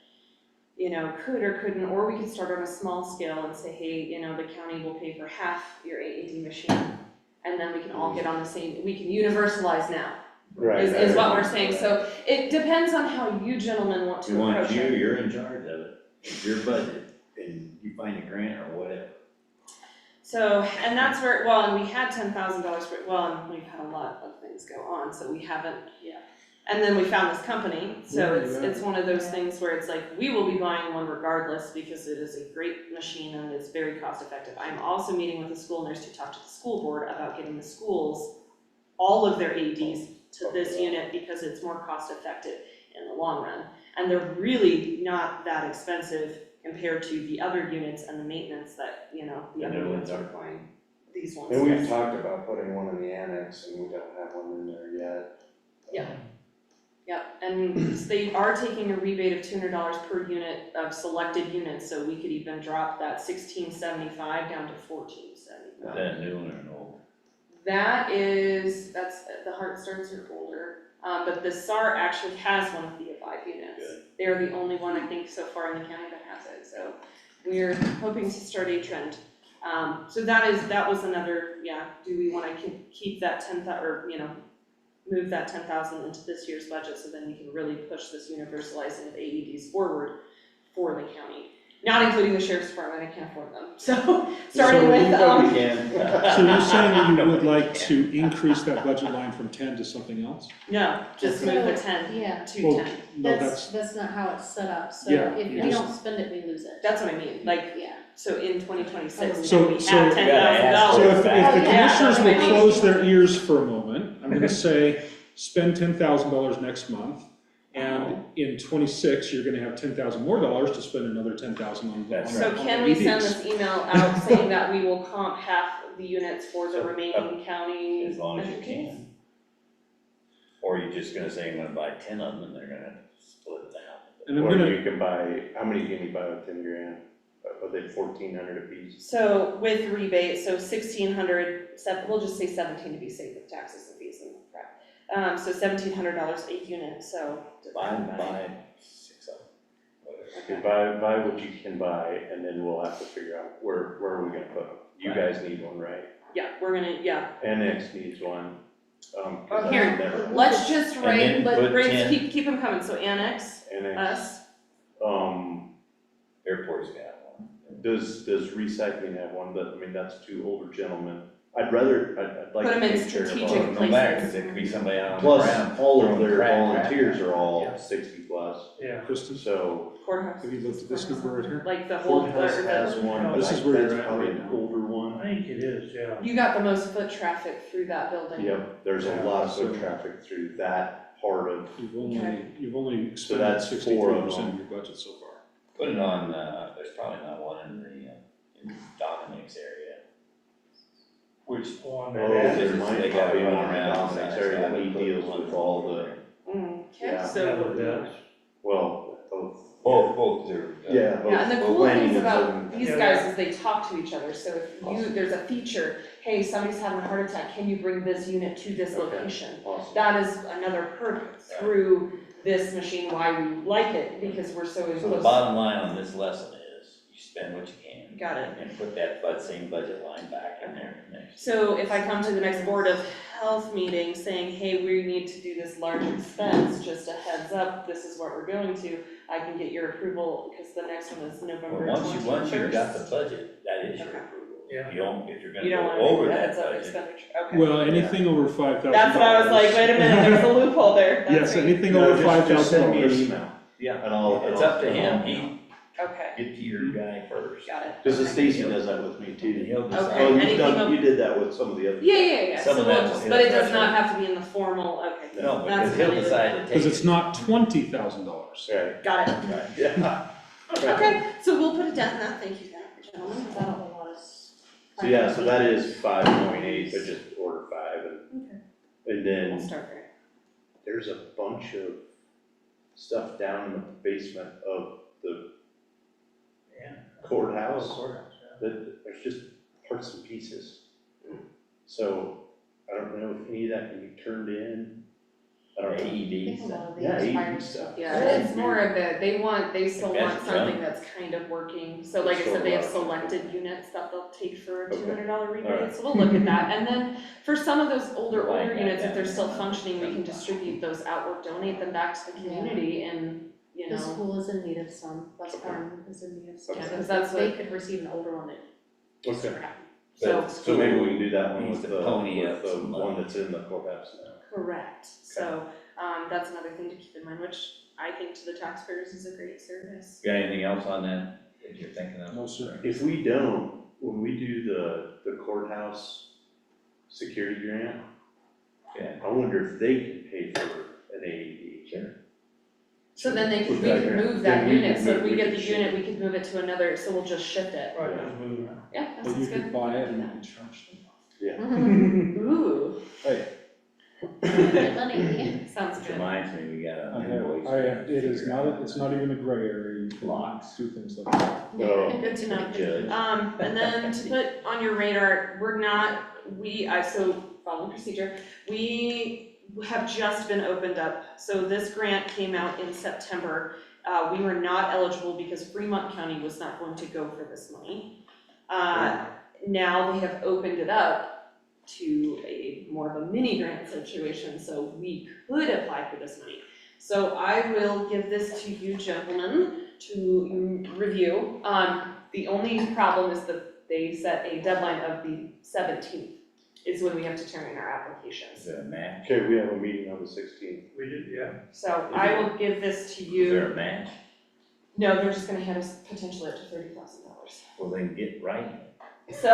could or couldn't, or we could start on a small scale and say, hey, the county will pay for half your AED machine. And then we can all get on the same, we can universalize now, Right. is what we're saying. So it depends on how you gentlemen want We to want approach you, it. you're in charge of it, it's your budget, and you find a grant or whatever. So, and that's where, well, and we had $10,000 for, well, and we've had a lot of things go on, so we haven't, Yeah. And then we found this company, so Yeah, it's one of those Yeah. things where it's like, we will be buying one regardless because it is a great machine and it's very cost effective. I'm also meeting with the school nurse to talk to the school board about getting the schools, all of their AEDs to this unit because it's more cost effective in the long run. And they're really not that expensive compared to the other units and the maintenance that, the The other new units ones are going, these ones. And we've yes. talked about putting one in the annex, and we don't have one in there yet. Yep, and they are taking a rebate of $200 per unit of selected units, so we could even drop that $16.75 down to $14.75. Is that new one or an old? That's, the Heart Starts are older, but the SAR actually has one of the 5 units. Good. They're the only one, I think, so far in the county that has it, so we're hoping to start a trend. So that was another, do we wanna keep that 10,000, or, move that 10,000 into this year's budget, so then we can really push this universalizing of AEDs forward for the county. Not including the sheriff's department, I can't afford them, so, starting So with, We can. So you're saying that you would like to increase that budget line from 10 to something else? no, just move the 10 Yeah. to Well, 10. no, That's not how it's set up, so Yeah, if we yes. don't spend it, we lose it. That's what I mean, like, Yeah. so in 2026, So- we so- have You gotta ask So $10,000. if the Yeah, commissioners that's will what I mean. close their ears for a moment, I'm gonna say, spend $10,000 next month, and in '26, you're gonna have $10,000 more dollars to spend another $10,000 on That's So on can we send EVs. this email out saying that we will comp half the units for the remaining county As long as you entities? can. Or you're just gonna say, I'm gonna buy 10 of them, and they're gonna split it down. And I'm Or gonna, you can buy, how many can you buy with 10 grand? Are they 1,400 apiece? So with rebate, so 1,600, we'll just say 17 to be safe with taxes and fees and crap. So $1,700 a unit, so Buy, divided by. buy 6 of them, whatever. Okay, buy what you can buy, and then we'll have to figure out where are we gonna put them? You guys need one, right? Yeah, we're gonna, Annex needs one. 'Cause Oh, that's here. never- let's just And write, then put Briggs, 10. keep them coming, so annex, Annex, us, Airport's got one. does recycling have one, but I mean, that's 2 older gentlemen. I'd like Put to 'em in take care of strategic all. No matter, places. because it could be somebody out on the Plus, ground. all of throwing their crap. volunteers are all Yeah. 60 plus, Yeah. Kristen, so Courthouse. have you looked at this number right here? Like the whole, courthouse or has the, one, but This is where that's you're at probably right an now. older I one. think it is, yeah. you got the most foot traffic through that building. Yep, there's a Yeah, lot of so- foot traffic through that part of, Okay. You've only So expended that's 63% of your budget so far. Put it on, there's probably not one in in Dominic's area. Which, On oh, that there ad. might They gotta probably be run one in around, Dominic's so area, I and he would put deals one with all the, Okay, Yeah. Yeah, so, it does. well, both are. yeah, both. yeah, and the both cool planning things and about zoning. these Yeah. guys is they talk to each other, so if you, Awesome. there's a feature, hey, somebody's having a heart attack, can you bring this unit to this Okay. location? Awesome. That is another perk through this machine, why we like it, because we're so So the close. bottom line on this lesson is, you spend what you can. Got it. And put that same budget line back in there next. So if I come to the next Board of Health meeting saying, hey, we need to do this large expense, just a heads up, this is what we're going to, I can get your approval, because the next one is November Well, 21st. once you've got the budget, that is your Okay. approval. Yeah. You don't, if you're You gonna don't go wanna over do that, that it's an budget. expenditure, okay. Well, anything over $5,000. That's what I was like, wait a minute, there's a loophole there. That's Yes, great. anything No, over just send me an $5,000. email, Yeah, and I'll. it's up to him, he, Okay, get to your guy first. got it. Because Stacy does that with me And too. he'll Okay. decide. Oh, anything of- you did that with some of the other. Yeah, Some so of we'll that just, will but it hit does not threshold. have to be in the formal, okay. No, That's because he'll really- decide to take it. Because it's not $20,000. Right. Got it. Right. Yeah. Okay, so we'll put a dent in that, thank you, gentlemen. That'll allow us. So yeah, so that is 5.8, but just order 5 and, Okay. and We'll then start there. there's a bunch of stuff down in the basement of the Yeah. courthouse. Courthouse, That there's just parts and pieces. So I don't know if any of that can be turned in. I don't know. I think AEDs. a lot of the Yeah, expired AED stuff. Yeah, it's more of the, they still That's want something junk. that's kind of working, so like I Still said, they have a lot of junk. selected units that they'll take for a Okay. $200 rebate, Alright. so we'll look at that, and then for some of those older Like that, units, if they're yeah. still functioning, we can distribute those out or donate them back to the community and, you The know. school is in need of some, West Okay. Farm is in need of some. Yeah, So 'cause that's They what- could receive an older one that Okay. scrap. So, So maybe we can do that one Needs with to the, pony with up the some one money. that's in the courthouse now. correct, so, that's another thing to keep in mind, which I think to the taxpayers is a great service. Got anything else on that you're thinking of? No, sir. If we don't, when we do the courthouse security grant, Yeah. I wonder if they can pay for an AED. Sure. So then we With that could grant. move Then that we unit, could so if move- we we get could the shift unit, we could move it to another, so we'll just shift it. Right, just moving it. Yeah, that Or sounds you good. could buy it and you can charge them. Ooh, Good money. sounds Which good. reminds me, we got I an have, invoice. it is not, it's not even a gray area, you can Locks. do things like that. No. Good to know. Judge. And then to put on your radar, so following procedure, we have just been opened up. So this grant came out in September. We were not eligible because Fremont County was not going to go for this money. Now they have opened it up to a more of a mini grant situation, so we could apply for this money. So I will give this to you gentlemen to review. The only problem is that they set a deadline of the 17th is when we have to turn in our applications. Is it a match? Okay, we have a meeting on the 16th. We did, yeah. So I will give this to Is you. there a match? No, they're just gonna hit us potentially up to $30,000. Well, then get right. So,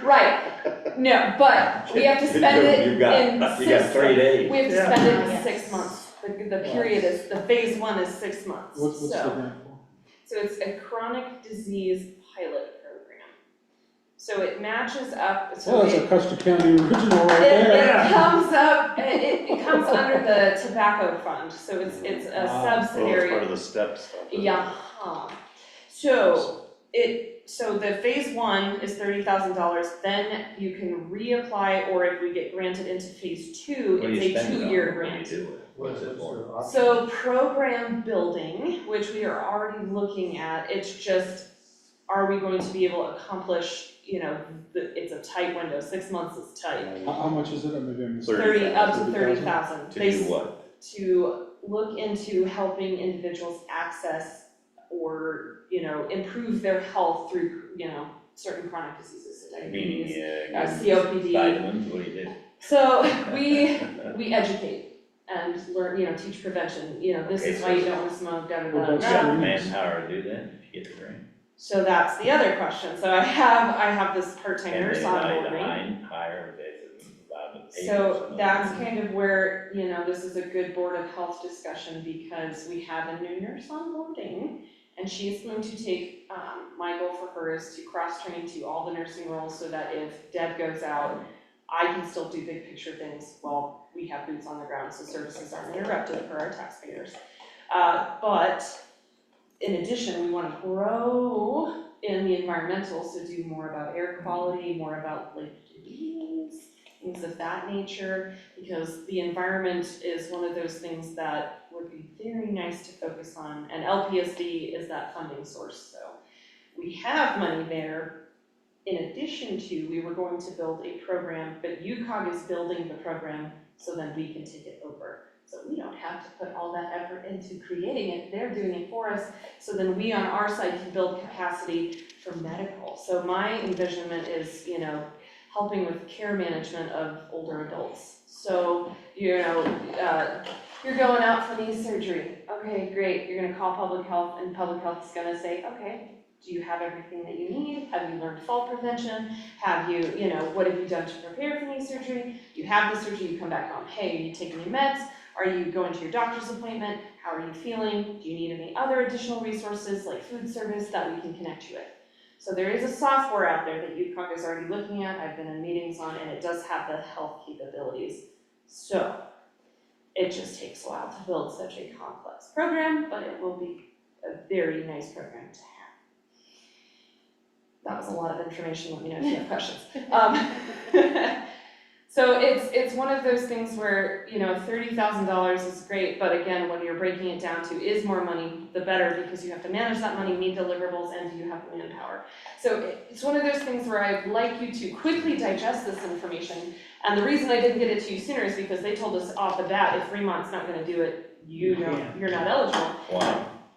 right, no, but we have to spend it in You got 6 3 days. We have to Yeah. spend it in Yes. 6 months. The period is, the phase 1 is 6 months, What's the so. grant for? So it's a chronic disease pilot program. So it matches up, so Well, that's a it, Custer County original right it there. comes up, it comes under the tobacco fund, so it's a Ah. Well, it's subsidiary. part of the step stuff. isn't it? Yeah, so the phase 1 is $30,000, then you can reapply, or if we get granted into phase 2, What do you it's a spend it on? 2-year What grant. do you do with it? What's it for? the option? So program building, which we are already looking at, it's just, are we going to be able to accomplish, it's a tight window, 6 months is tight. How much is it? Maybe I missed it. 30, up to 30,000? 30,000. To do what? To look into helping individuals access or, improve their health through, certain chronic diseases, Meaning, diabetes, yeah. COPD. Vitamins, what do you do? So we educate and learn, teach prevention, this Okay, is why you don't wanna smoke, da da Well, da You that's- da. got the manpower to do that, if you get the grant. So that's the other question, so I have this part-time Can nurse they allow you to onboarding. hire, if it's allowed to pay for So some of that's it? kind of where, this is a good Board of Health discussion, because we have a new nurse onboarding, and she is going to take, my goal for her is to cross-train to all the nursing roles, so that if Deb goes out, I can still do big picture things while we have boots on the ground, so services aren't interrupted for our taxpayers. But in addition, we wanna grow in the environmental, so do more about air quality, more about like duties, things of that nature, because the environment is one of those things that would be very nice to focus on, and LPSD is that funding source, so we have money there. In addition to, we were going to build a program, but UCOG is building the program, so then we can take it over. So we don't have to put all that effort into creating it, they're doing it for us, so then we on our side can build capacity for medical. So my envisionment is, helping with care management of older adults. So, you're going out for knee surgery, okay, great, you're gonna call public health, and public health is gonna say, okay, do you have everything that you need? Have you learned fall prevention? Have you, what have you done to prepare for knee surgery? You have the surgery, you come back home, hey, are you taking your meds? Are you going to your doctor's appointment? How are you feeling? Do you need any other additional resources like food service that we can connect you with? So there is a software out there that UCOG is already looking at, I've been in meetings on, and it does have the health capabilities. So it just takes a while to build such a complex program, but it will be a very nice program to have. That was a lot of information, let me know if you have questions. So it's one of those things where, $30,000 is great, but again, when you're breaking it down to is more money, the better, because you have to manage that money, meet deliverables, and you have the manpower. So it's one of those things where I'd like you to quickly digest this information, and the reason I didn't get it to you sooner is because they told us off the bat, if Fremont's not gonna do it, you're not eligible.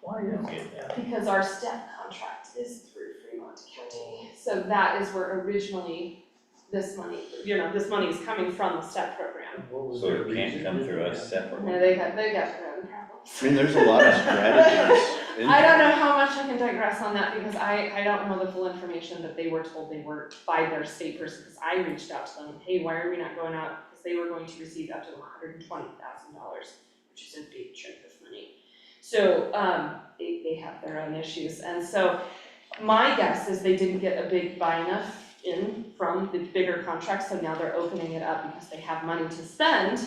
Why you don't get that? Because our STEP contract is through Fremont County. So that is where originally this money is coming from the STEP program. So it can't come through us separately? No, they got their own problems. I mean, there's a lot of strategies. I don't know how much I can digress on that, because I don't know the full information that they were told they were by their state person, because I reached out to them, hey, why are we not going out? Because they were going to receive up to $120,000, which is a big chunk of money. So, they have their own issues, and so my guess is they didn't get a big buy enough in from the bigger contracts, so now they're opening it up because they have money to spend,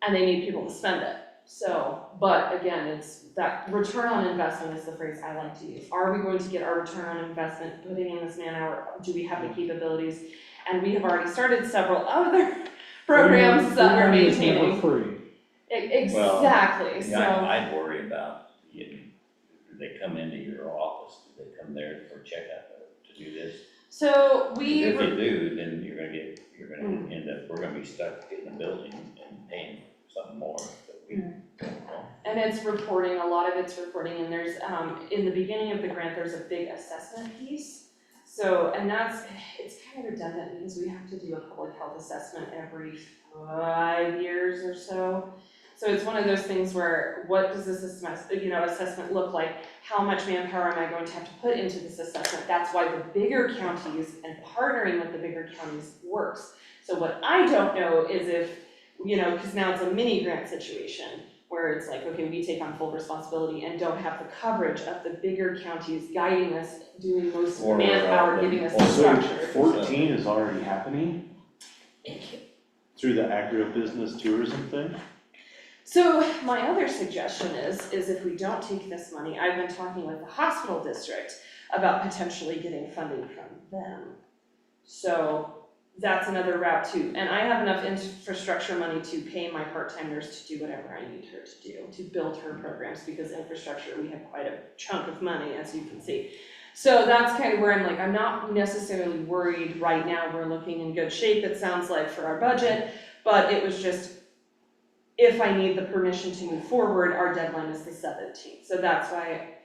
and they need people to spend it. So, but again, it's that return on investment is the phrase I like to use. Are we going to get our return on investment putting in this man-hour? Do we have the capabilities? And we have already started several other programs that we're Money is never maintaining. free. Exactly, so. I'd worry about do they come into your office, do they come there for a checkup to do this? So we. If they do, then you're gonna end up, we're gonna be stuck getting a building and paying something more that we don't know. And it's reporting, a lot of it's reporting, and there's, in the beginning of the grant, there's a big assessment piece. So, and it's kind of redundant because we have to do a public health assessment every 5 years or so. So it's one of those things where, what does this assessment look like? How much manpower am I going to have to put into this assessment? That's why the bigger counties and partnering with the bigger counties works. So what I don't know is if, because now it's a mini grant situation where it's like, okay, we take on full responsibility and don't have the coverage of the bigger counties guiding us, doing most Or, manpower, giving us the So structure. 14 is already happening Thank you. through the agribusiness tourism thing? So my other suggestion is if we don't take this money, I've been talking with the hospital district about potentially getting funding from them. So that's another route too. And I have enough infrastructure money to pay my part-time nurse to do whatever I need her to do, to build her programs, because infrastructure, we have quite a chunk of money, as you can see. So that's kind of where I'm like, I'm not necessarily worried right now, we're looking in good shape, it sounds like, for our budget, but it was just, if I need the permission to move forward, our deadline is the 17th. So that's why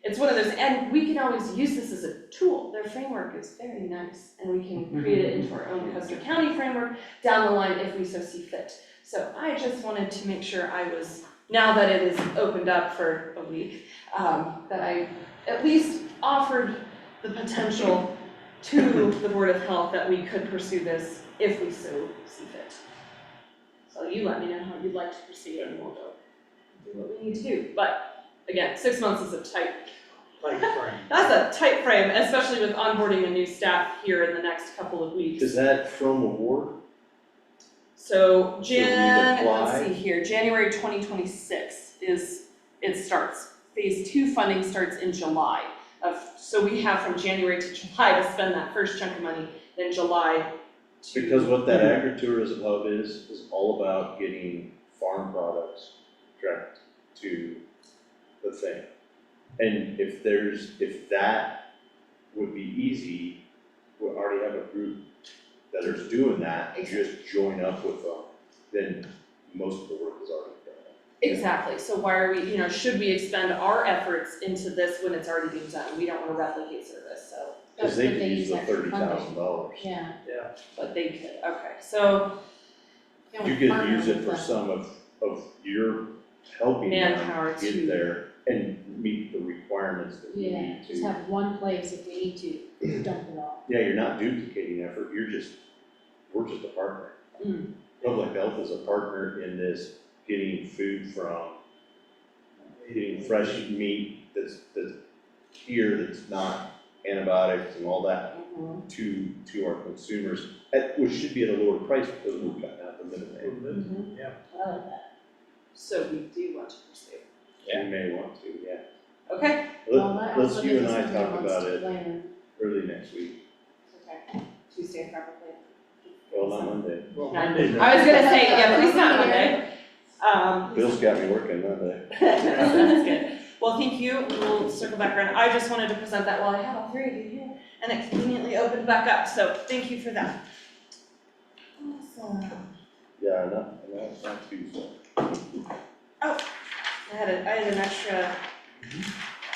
it's one of those, and we can always use this as a tool. Their framework is very nice, and we can create it into our own Custer County framework down the line if we so see fit. So I just wanted to make sure I was, now that it is opened up for a week, that I at least offered the potential to the Board of Health that we could pursue this if we so see fit. So you let me know how you'd like to proceed, and we'll go do what we need to do. But again, 6 months is a tight, Like frame. that's a tight frame, especially with onboarding a new staff here in the next couple of weeks. Is that from award? So we'd let's apply? see here, January 2026 it starts. Phase 2 funding starts in July so we have from January to July to spend that first chunk of money, then July to. Because what that agritourism hub is all about getting farm products direct to the thing. And if that would be easy, we already have a group that is doing that, and just join up with them, then most of the work is already done. Exactly, so why are we, should we expend our efforts into this when it's already being done? We don't wanna replicate service, so, Cause But they could could use use the extra funding? $30,000. Yeah. but they could, okay, so Yeah, You we could partner use it with for them. some of your helping them Manpower to- get there and meet the requirements that we Yeah, need just to. have one place if we need to dump it all. Yeah, you're not duplicating effort, we're just a partner. Mm. Public health is a partner in this, getting food from, getting fresh meat that's here, that's not antibiotics and all that mhm. to our consumers, which should be at a lower price because we're cutting out the middleman. Mhm. Yeah. I like that. So we do want to pursue. You may want to, yeah. Okay, Well, that Let's also you and gives us I something talk once about to it plan. early next week, okay, Tuesday probably. well, not Monday. Well, Yeah. Monday, I was gonna say, yeah, please not Monday. Bill's got me working Monday. That's good. Well, thank you, we'll circle back around. I just wanted to present that while I have all three of you here, and it conveniently opened back up, so thank you for that. Awesome. Yeah, not Tuesday. I had an extra,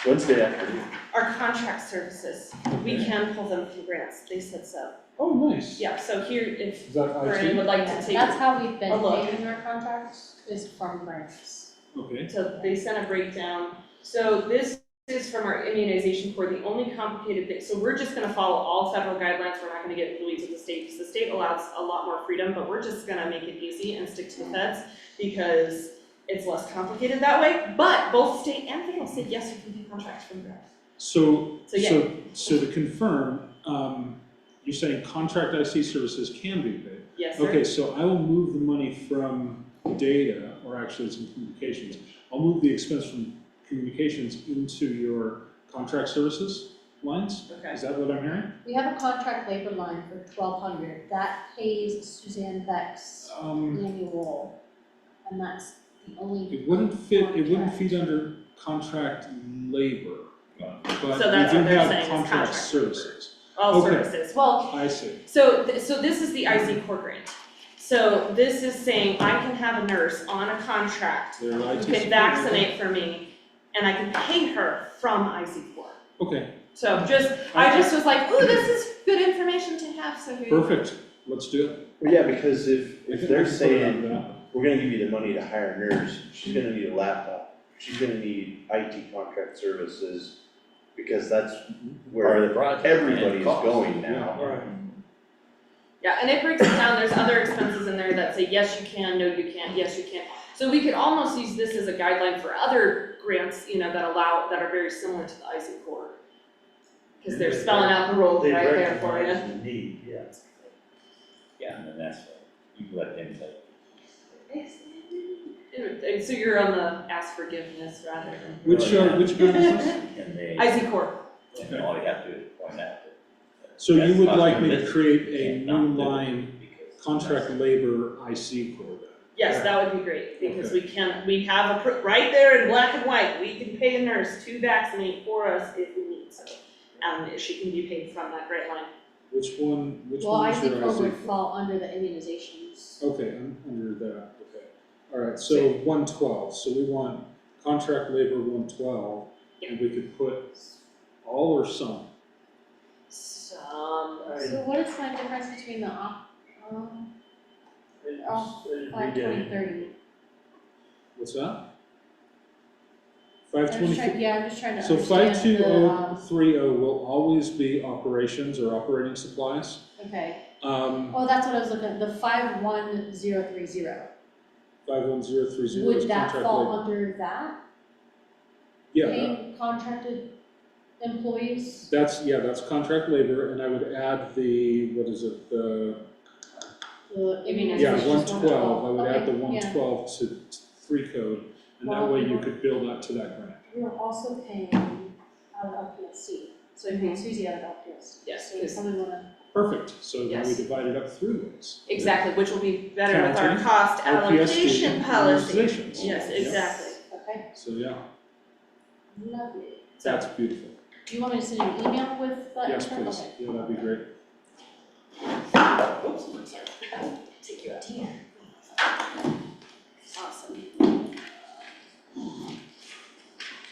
Wednesday afternoon. our contract services, we can pull them from grants, they said so. Oh, nice. Yeah, so here, if Is that Brandon IT? would like to Yeah, take, That's how we've been a look. paying our contracts, is from grants. Okay. so they sent a breakdown. So this is from our immunization core, the only complicated thing, so we're just gonna follow all federal guidelines, we're not gonna get into the weeds with the state, because the state allows a lot more freedom, but we're just gonna make it easy and stick to the feds, because it's less complicated that way, but both state and federal said, yes, you can do contracts from grants. So, So, yeah. so to confirm, you're saying contract IC services can be paid? Yes, sir? Okay, so I will move the money from data, or actually it's in communications. I'll move the expense from communications into your contract services lines? Okay. Is that what I'm hearing? We have a contract labor line for 1,200, that pays Suzanne Beck's annual, and that's the only. It wouldn't feed contract. under contract labor, but So we that's do what they're have saying is contract contract services. All Okay. services, well, I see. so this is the IC core grant. So this is saying I can have a nurse on a contract They're IT who support, can vaccinate for me, and I can pay her from IC core. Okay, So I just was like, ooh, this is good information to have, so here you go. perfect, let's do it. Well, yeah, because if I can they're put it on saying, that. we're gonna give you the money to hire a nurse, she's gonna need a laptop, she's gonna need IT contract services, because that's Part of where the project. everybody's Cost. going now. Right. Yeah, and it breaks it down, there's other expenses in there that say, yes, you can, no, you can't, yes, you can't. So we could almost use this as a guideline for other grants, that are very similar to the IC core. Because they're spelling out the rules They right there for you. recognize the need, yeah. Yeah, and then that's, you let them say. And so you're on the ask forgiveness rather than. Which grant is this? And they, IC core, and all you have to do is point out that. So you that's would not like me to permitted. create You a can't not new do it line, because contract labor IC quota? yes, that would be great, because we have right there in black and white, we can pay a nurse to vaccinate for us if we need so. She can be paid from that grant line. Which one is Well, I your think IC? would fall under the immunizations. Okay, under that, okay. All right, so 112, so we want contract labor 112, And we could put all or some. Some, So what is my difference between the It's 5/20/30? What's that? I'm 520. just trying, yeah, I'm just trying to So understand the, 52030 will always be operations or operating supplies. okay. Um, Oh, that's what I was looking at, the 51030. 51030 is Would that contract fall labor. under that? Yeah, Paying contracted employees? that's contract labor, and I would add the, what is it, the, yeah, Immunizations, 112, I would add the Okay, yeah. 112 to 3 code, and that Well, way we you were- could build up to that grant. We were also paying out of LPSC, so we paid Suzie out of LPSC. Yes, So you because- probably wanna, Perfect, so then we Yes. divide it up 3 ways. exactly, which will be better with our County, cost LPSD, allocation policy. immunizations. Yes, Yep. exactly. okay, So, yeah, lovely. So, that's beautiful. Do you want me to send you an email with that? Yes, info? please, Okay. yeah, that'd be great. oops, take you out here. Awesome.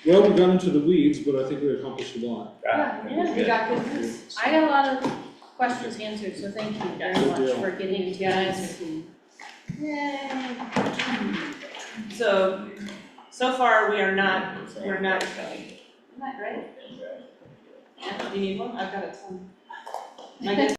Well, we got into the weeds, but I think we accomplished a lot. Yeah, We got good news. I got a lot of questions answered, so thank you very Good much deal. for getting into guys. Yay. So far, we're not, Isn't that great? you need one? I've got a ton. Am I good?